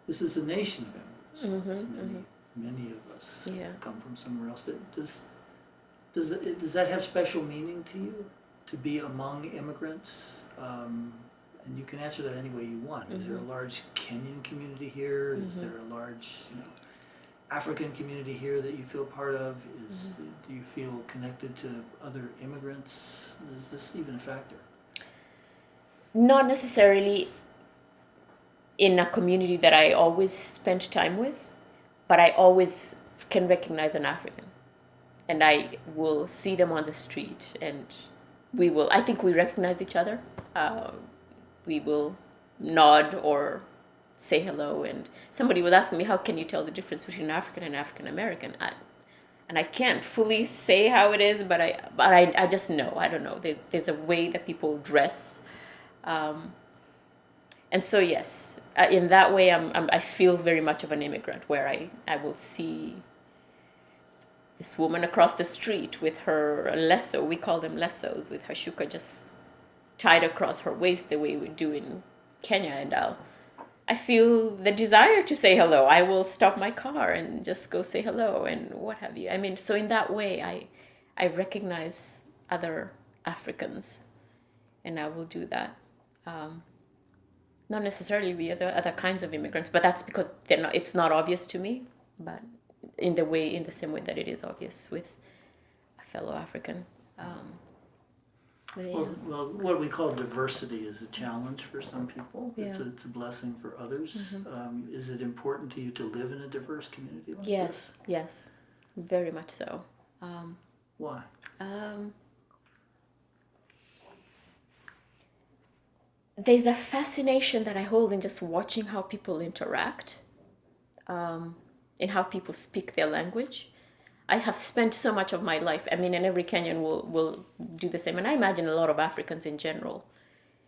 this is a nation of immigrants. Many of us come from somewhere else. Does that have special meaning to you, to be among immigrants? And you can answer that any way you want. Is there a large Kenyan community here? Is there a large, African community here that you feel part of? Do you feel connected to other immigrants? Is this even a factor? Not necessarily in a community that I always spend time with, but I always can recognize an African. And I will see them on the street, and I think we recognize each other. We will nod or say hello, and somebody was asking me, how can you tell the difference between African and African American? And I can't fully say how it is, but I just know. I don't know. There's a way that people dress, and so yes, in that way, I feel very much of an immigrant, where I will see this woman across the street with her lesso. We call them lessos, with her shuka just tied across her waist the way we do in Kenya, and I'll I feel the desire to say hello. I will stop my car and just go say hello and what have you. I mean, so in that way, I recognize other Africans, and I will do that. Um, Not necessarily the other kinds of immigrants, but that's because they're not. It's not obvious to me, but in the same way that it is obvious with a fellow African. But yeah. Well, what we call diversity is a challenge for some people. Yeah. It's a blessing for others. Is it important to you to live in a diverse community like Yes, this? yes, very much so. Why? There's a fascination that I hold in just watching how people interact, and how people speak their language. I have spent so much of my life, I mean, and every Kenyan will do the same, and I imagine a lot of Africans in general.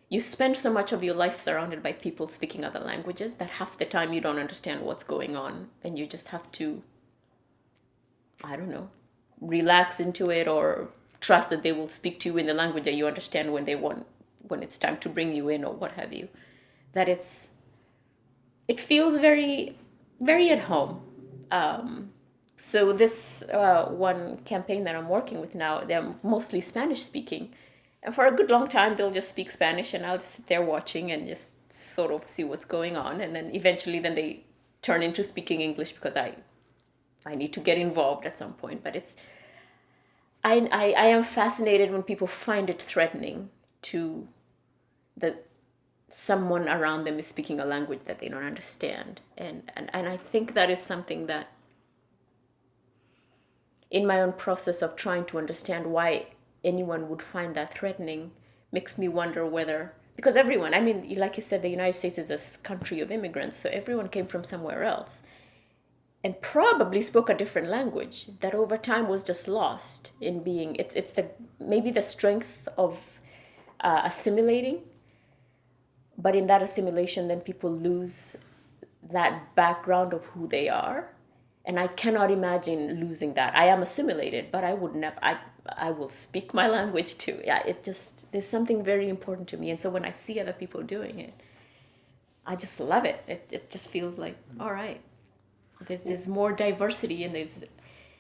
You spend so much of your life surrounded by people speaking other languages that half the time you don't understand what's going on, and you just have to, I don't know, relax into it or trust that they will speak to you in the language that you understand when it's time to bring you in or what have you. That it feels very, very at home. So this one campaign that I'm working with now, they're mostly Spanish speaking. And for a good long time, they'll just speak Spanish and I'll just sit there watching and just sort of see what's going on. And then eventually then they turn into speaking English because I need to get involved at some point. But I am fascinated when people find it threatening to that someone around them is speaking a language that they don't understand. And I think that is something that in my own process of trying to understand why anyone would find that threatening makes me wonder whether, because everyone, I mean, like you said, the United States is a country of immigrants, so everyone came from somewhere else and probably spoke a different language that over time was just lost in being, it's the maybe the strength of assimilating, but in that assimilation then people lose that background of who they are. And I cannot imagine losing that. I am assimilated, but I would never. I will speak my language too. Yeah, it just there's something very important to me, and so when I see other people doing it, I just love it. It just feels like all right. There's more diversity, and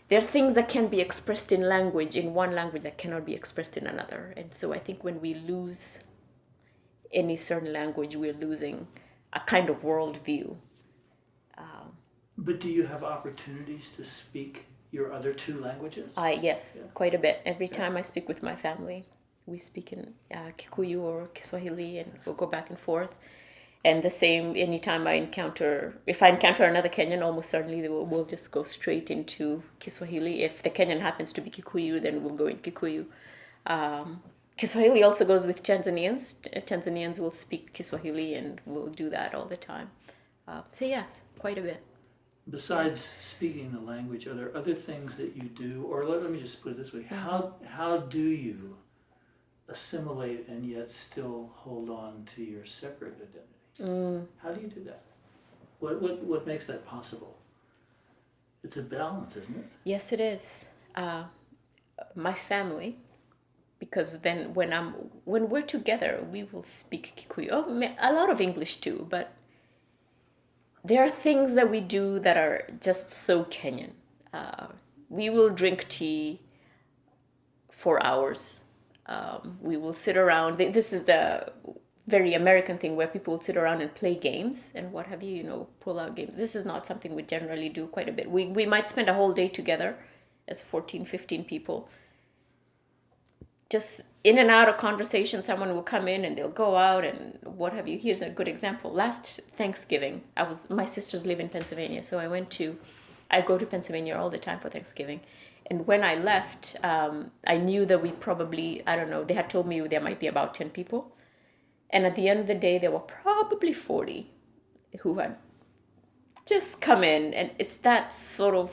there are things that can be expressed in language in one language that cannot be expressed in another. And so I think when we lose any certain language, we're losing a kind of worldview. But do you have opportunities to speak your other two languages? Yes, yeah. Quite a bit. Every time I speak with my family, we speak in Kikuyu or Kiswahili, and we'll go back and forth. And the same anytime if I encounter another Kenyan, almost certainly we'll just go straight into Kiswahili. If the Kenyan happens to be Kikuyu, then we'll go in Kikuyu. Kiswahili also goes with Tanzanians. Tanzanians will speak Kiswahili, and we'll do that all the time. So yes, quite a bit. Besides speaking the language, are there other things that you do, or let me just put it this way, how do you assimilate and yet still hold on to your separate identity? How do you do that? What makes that possible? It's a balance, isn't it? Yes, it is. My family, because then when we're together, we will speak Kikuyu. A lot of English too, but there are things that we do that are just so Kenyan. We will drink tea for hours. We will sit around. This is a very American thing where people will sit around and play games and what have you, pull out games. This is not something we generally do quite a bit. We might spend a whole day together as 14, 15 people. Just in and out of conversation, someone will come in and they'll go out and what have you. Here's a good example. Last Thanksgiving, my sisters live in Pennsylvania, so I go to Pennsylvania all the time for Thanksgiving. And when I left, I knew that we probably, I don't know, they had told me there might be about 10 people. And at the end of the day, there were probably 40 who had just come in. And it's that sort of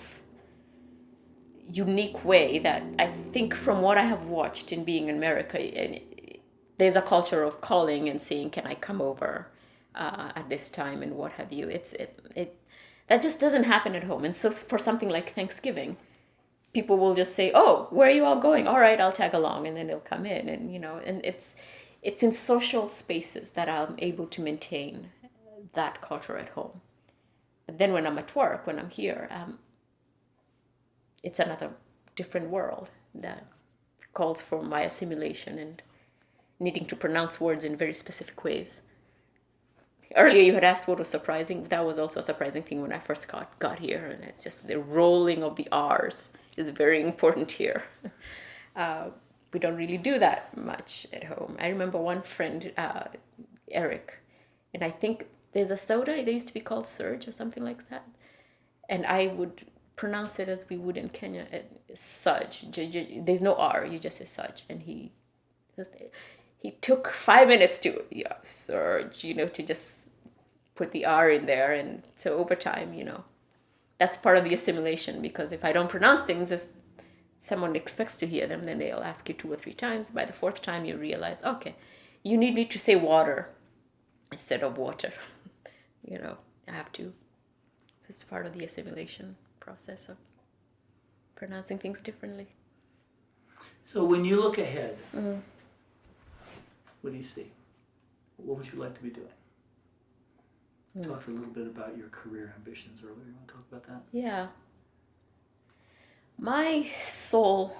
unique way that I think from what I have watched in being in America, there's a culture of calling and saying, can I come over at this time and what have you. That just doesn't happen at home. And so for something like Thanksgiving, people will just say, oh, where are you all going? All right, I'll tag along. And then they'll come in and, and it's in social spaces that I'm able to maintain that culture at home. But then when I'm at work, when I'm here, it's another different world that calls for my assimilation and needing to pronounce words in very specific ways. Earlier you had asked what was surprising. That was also a surprising thing when I first got here, and it's just the rolling of the R's is very important here. We don't really do that much at home. I remember one friend, Eric, and I think there's a soda, they used to be called Surge or something like that, and I would pronounce it as we would in Kenya, Sudge. There's no R, you just say Sudge, and he took 5 minutes to Surge, to just put the R in there, and so over time, that's part of the assimilation, because if I don't pronounce things as someone expects to hear them, then they'll ask you 2 or 3 times. By the 4th time, you realize, okay, you need me to say water instead of water. I have to. This is part of the assimilation process of pronouncing things differently. So when you look ahead, what do you see? What would you like to be doing? You talked a little bit about your career ambitions earlier. You want to talk about that? Yeah. My soul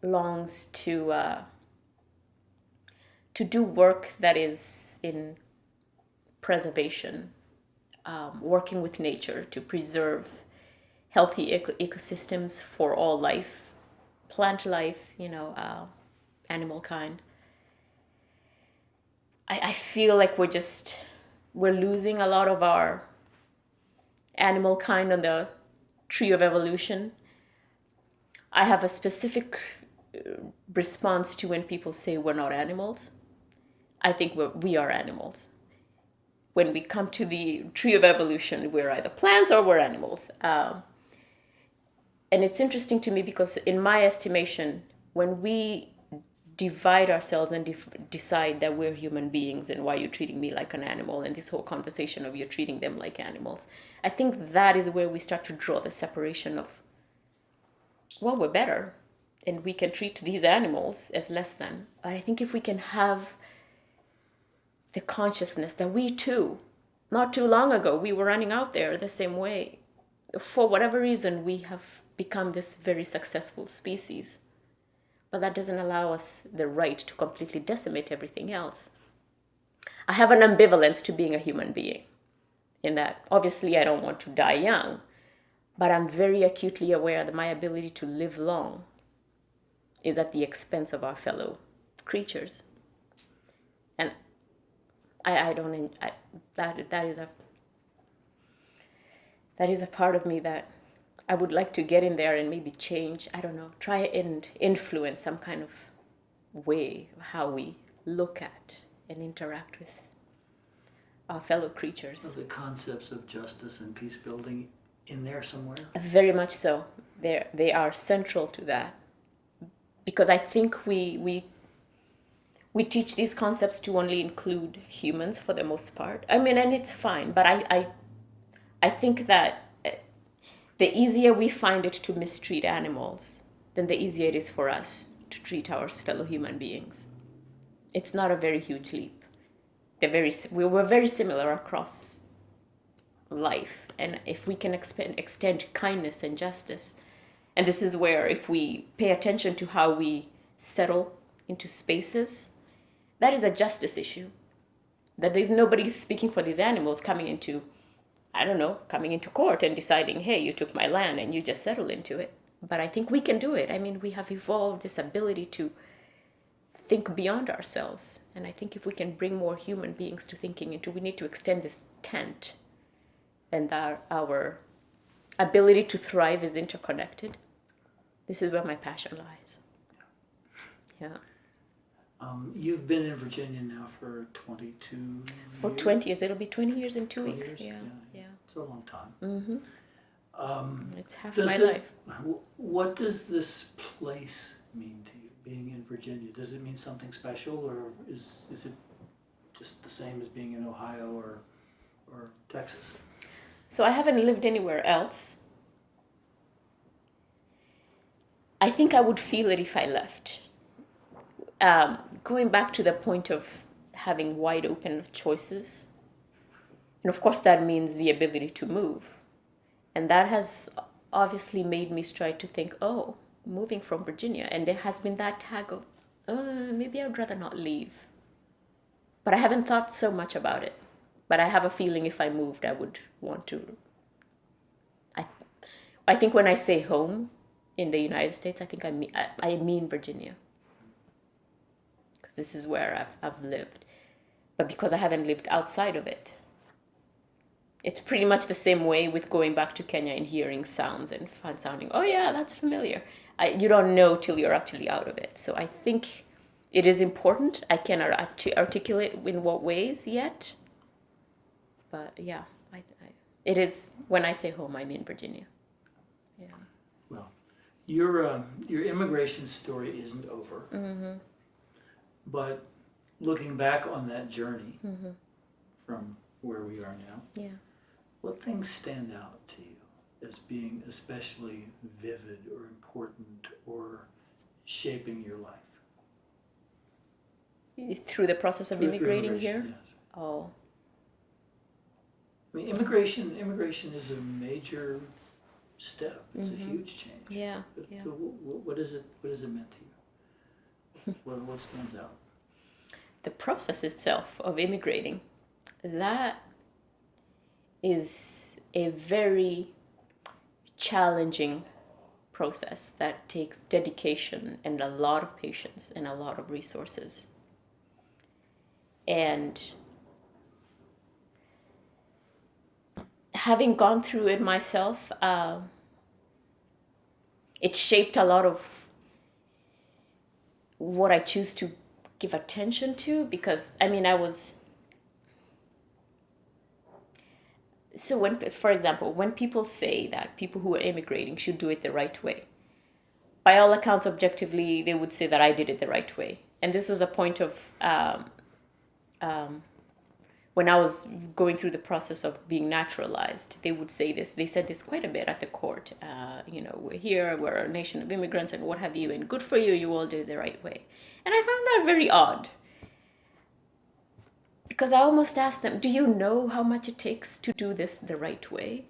longs to do work that is in preservation, working with nature to preserve healthy ecosystems for all life, plant life, animal kind. I feel like we're losing a lot of our animal kind on the tree of evolution. I have a specific response to when people say we're not animals. I think we are animals. When we come to the tree of evolution, we're either plants or we're animals. And it's interesting to me because in my estimation, when we divide ourselves and decide that we're human beings and why you're treating me like an animal, and this whole conversation of you're treating them like animals, I think that is where we start to draw the separation of, well, we're better and we can treat these animals as less than. But I think if we can have the consciousness that we too, not too long ago, we were running out there the same way. For whatever reason, we have become this very successful species. But that doesn't allow us the right to completely decimate everything else. I have an ambivalence to being a human being in that obviously I don't want to die young, but I'm very acutely aware that my ability to live long is at the expense of our fellow creatures. And that is a part of me that I would like to get in there and maybe change, try and influence some kind of way of how we look at and interact with our fellow creatures. Are the concepts of justice and peace building in there somewhere? Very much so. They are central to that. Because I think we teach these concepts to only include humans for the most part. And it's fine, but I think that the easier we find it to mistreat animals, then the easier it is for us to treat our fellow human beings. It's not a very huge leap. We're very similar across life. And if we can extend kindness and justice, and this is where if we pay attention to how we settle into spaces, that is a justice issue. That there's nobody speaking for these animals coming into court and deciding, hey, you took my land and you just settle into it. But I think we can do it. We have evolved this ability to think beyond ourselves. And I think if we can bring more human beings to thinking into, we need to extend this tent. And our ability to thrive is interconnected. This is where my passion lies. Yeah. You've been in Virginia now for 22 For years? 20 years. It'll be 20 years in 2 20 weeks. years? Yeah. It's a long time. Mm-hmm. It's half my life. What does this place mean to you, being in Virginia? Does it mean something special, or is it just the same as being in Ohio or Texas? So I haven't lived anywhere else. I think I would feel it if I left. Going back to the point of having wide open choices, And of course, that means the ability to move. And that has obviously made me try to think, oh, moving from Virginia. And there has been that tag of, maybe I'd rather not leave. But I haven't thought so much about it. But I have a feeling if I moved, I would want to. I, I think when I say home in the United States, I mean Virginia. Because this is where I've lived. But because I haven't lived outside of it, it's pretty much the same way with going back to Kenya and hearing sounds and sounding, oh yeah, that's familiar. You don't know till you're actually out of it. So I think it is important. I cannot articulate in what ways yet. But yeah, it is, when I say home, I mean Virginia. Yeah. Well, your immigration story isn't over. Mm-hmm. But looking back on that journey from where we are now, Yeah. what things stand out to you as being especially vivid or important or shaping your life? Through the process of immigrating here? Yes. Oh. I mean, immigration is a major step. It's a huge change. Yeah. But, Yeah. but what is it meant to you? What stands out? The process itself of immigrating, that is a very challenging process that takes dedication and a lot of patience and a lot of resources. And having gone through it myself, it shaped a lot of what I choose to give attention to, because so when, for example, when people say that people who are immigrating should do it the right way, by all accounts, objectively, they would say that I did it the right way. And this was a point of when I was going through the process of being naturalized. They would say this. They said this quite a bit at the court. We're here, we're a nation of immigrants, and what have you, and good for you, you all did it the right way. And I found that very odd. Because I almost asked them, do you know how much it takes to do this the right way?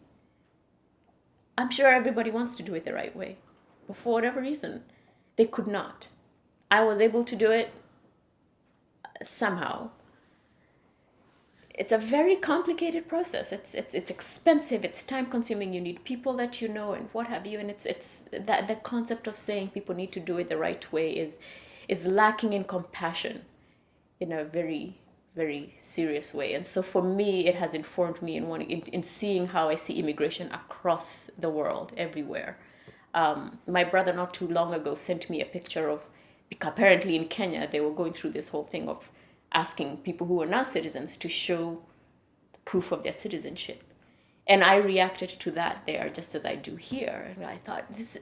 I'm sure everybody wants to do it the right way. But for whatever reason, they could not. I was able to do it somehow. It's a very complicated process. It's expensive. It's time consuming. You need people that you know and what have you. And it's that the concept of saying people need to do it the right way is lacking in compassion in a very, very serious way. And so for me, it has informed me in seeing how I see immigration across the world, everywhere. My brother not too long ago sent me a picture of, apparently in Kenya, they were going through this whole thing of asking people who were not citizens to show proof of their citizenship. And I reacted to that there just as I do here. And I thought, this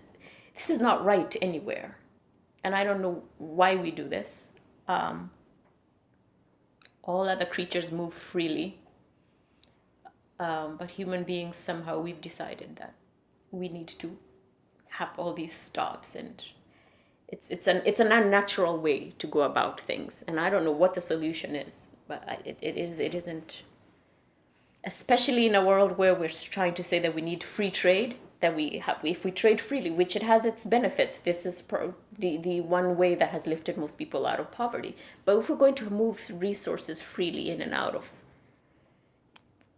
is not right anywhere. And I don't know why we do this. All other creatures move freely. But human beings, somehow we've decided that we need to have all these stops, and it's an unnatural way to go about things. And I don't know what the solution is, but it isn't, especially in a world where we're trying to say that we need free trade, that if we trade freely, which it has its benefits, this is the one way that has lifted most people out of poverty. But if we're going to move resources freely in and out of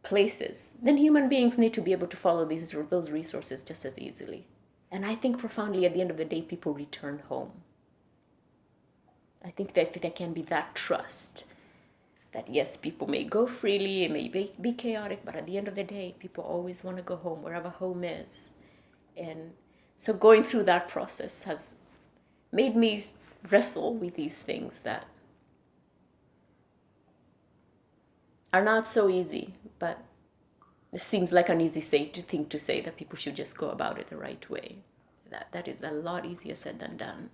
places, then human beings need to be able to follow those resources just as easily. And I think profoundly, at the end of the day, people return home. I think that there can be that trust that yes, people may go freely, it may be chaotic, but at the end of the day, people always want to go home, wherever home is. And so going through that process has made me wrestle with these things that are not so easy, but it seems like an easy thing to say, that people should just go about it the right way. That is a lot easier said than done.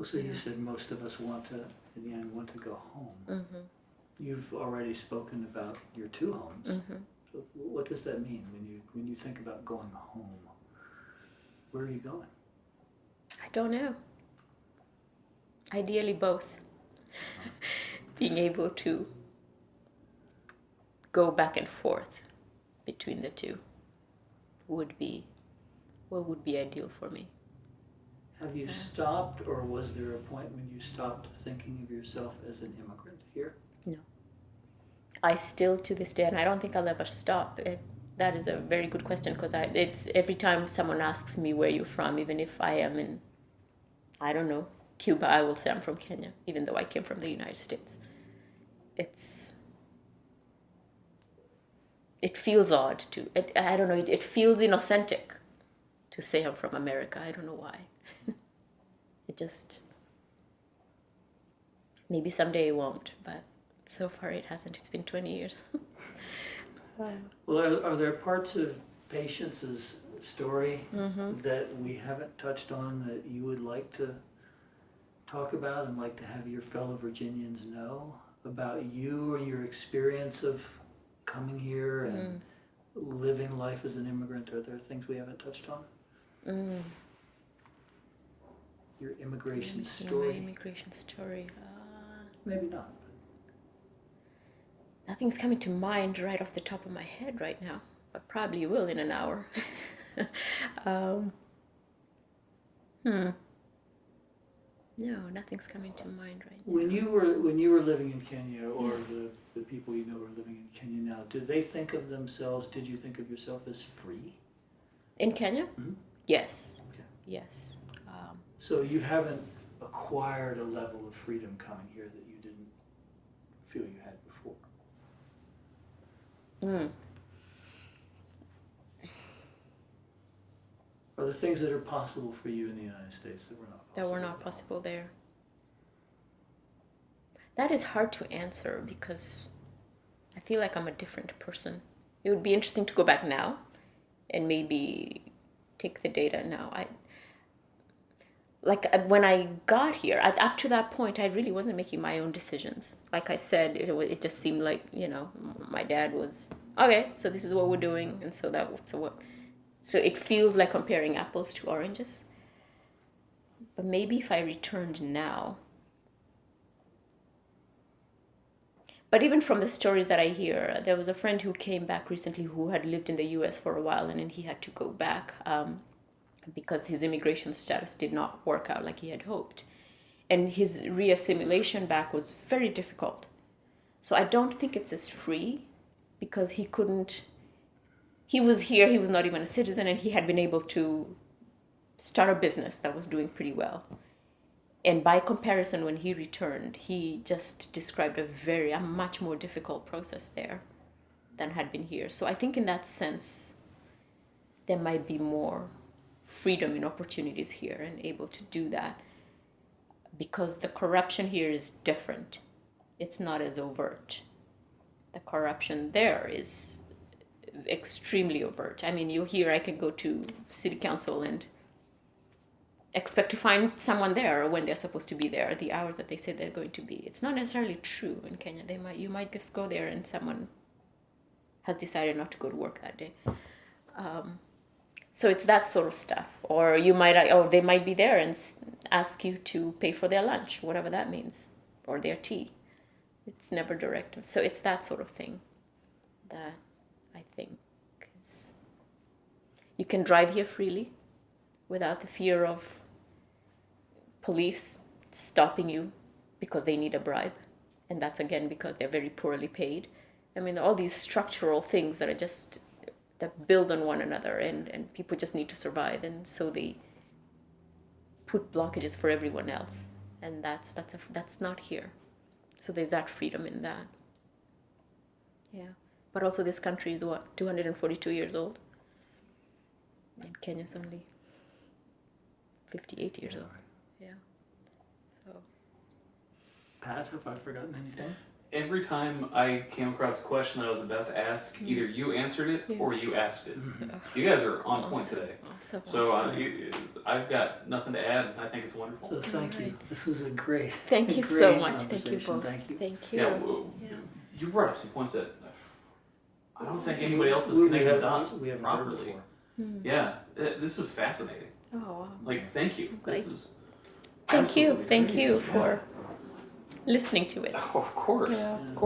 So you said most of us want to, in the end, want to go home. Mm-hmm. You've already spoken about your two homes. Mm-hmm. So what does that mean when you think about going home? Where are you going? I don't know. Ideally, both. Being able to go back and forth between the two would be what would be ideal for me. Have you stopped, or was there a point when you stopped thinking of yourself as an immigrant here? No. I still, to this day, and I don't think I'll ever stop. That is a very good question, because it's every time someone asks me where you're from, even if I am in, I don't know, Cuba, I will say I'm from Kenya, even though I came from the United States. It feels odd to, I don't know, it feels inauthentic to say I'm from America. I don't know why. It just, maybe someday it won't, but so far it hasn't. It's been 20 years. Well, are there parts of Patience's story that we haven't touched on that you would like to talk about and like to have your fellow Virginians know about you or your experience of coming here and living life as an immigrant? Are there things we haven't touched on? Your immigration story? My immigration story. Maybe not. Nothing's coming to mind right off the top of my head right now, but probably will in an hour. No, nothing's coming to mind right now. When you were living in Kenya, or the people you know are living in Kenya now, did they think of themselves? Did you think of yourself as free? In Kenya? Mm-hmm. Yes. Okay. Yes. So you haven't acquired a level of freedom coming here that you didn't feel you had before. Are there things that are possible for you in the United States that were not possible? That were not possible there. That is hard to answer because I feel like I'm a different person. It would be interesting to go back now and maybe take the data now. When I got here, up to that point, I really wasn't making my own decisions. Like I said, it just seemed like, my dad was, okay, so this is what we're doing. And so so it feels like comparing apples to oranges. But maybe if I returned now. But even from the stories that I hear, there was a friend who came back recently who had lived in the US for a while, and then he had to go back because his immigration status did not work out like he had hoped. And his reassimilation back was very difficult. So I don't think it's as free because he was here, he was not even a citizen, and he had been able to start a business that was doing pretty well. And by comparison, when he returned, he just described a much more difficult process there than had been here. So I think in that sense, there might be more freedom and opportunities here and able to do that because the corruption here is different. It's not as overt. The corruption there is extremely overt. I mean, I can go to city council and expect to find someone there when they're supposed to be there, the hours that they say they're going to be. It's not necessarily true in Kenya. You might just go there and someone has decided not to go to work that day. So it's that sort of stuff. Or they might be there and ask you to pay for their lunch, whatever that means, or their tea. It's never direct. So it's that sort of thing that I think you can drive here freely without the fear of police stopping you because they need a bribe. And that's again because they're very poorly paid. I mean, all these structural things that build on one another, and people just need to survive, and so they put blockages for everyone else, and that's not here. So there's that freedom in that. Yeah, but also this country is 242 years old, and Kenya's only 58 years old. Yeah. So. Pat, have I forgotten anything? Every time I came across a question that I was about to ask, either you answered it or you asked it. You guys are on point today. So I've got nothing to add. I think it's wonderful. So thank you. This was a great Thank you so much. Thank you both. Thank you. Thank you. Yeah, you brought up some points that I don't think anybody else is connecting the dots properly. Yeah, this was fascinating. Oh, wow. Thank you. Thank you for listening to it. Oh, of course. Yeah. Of course.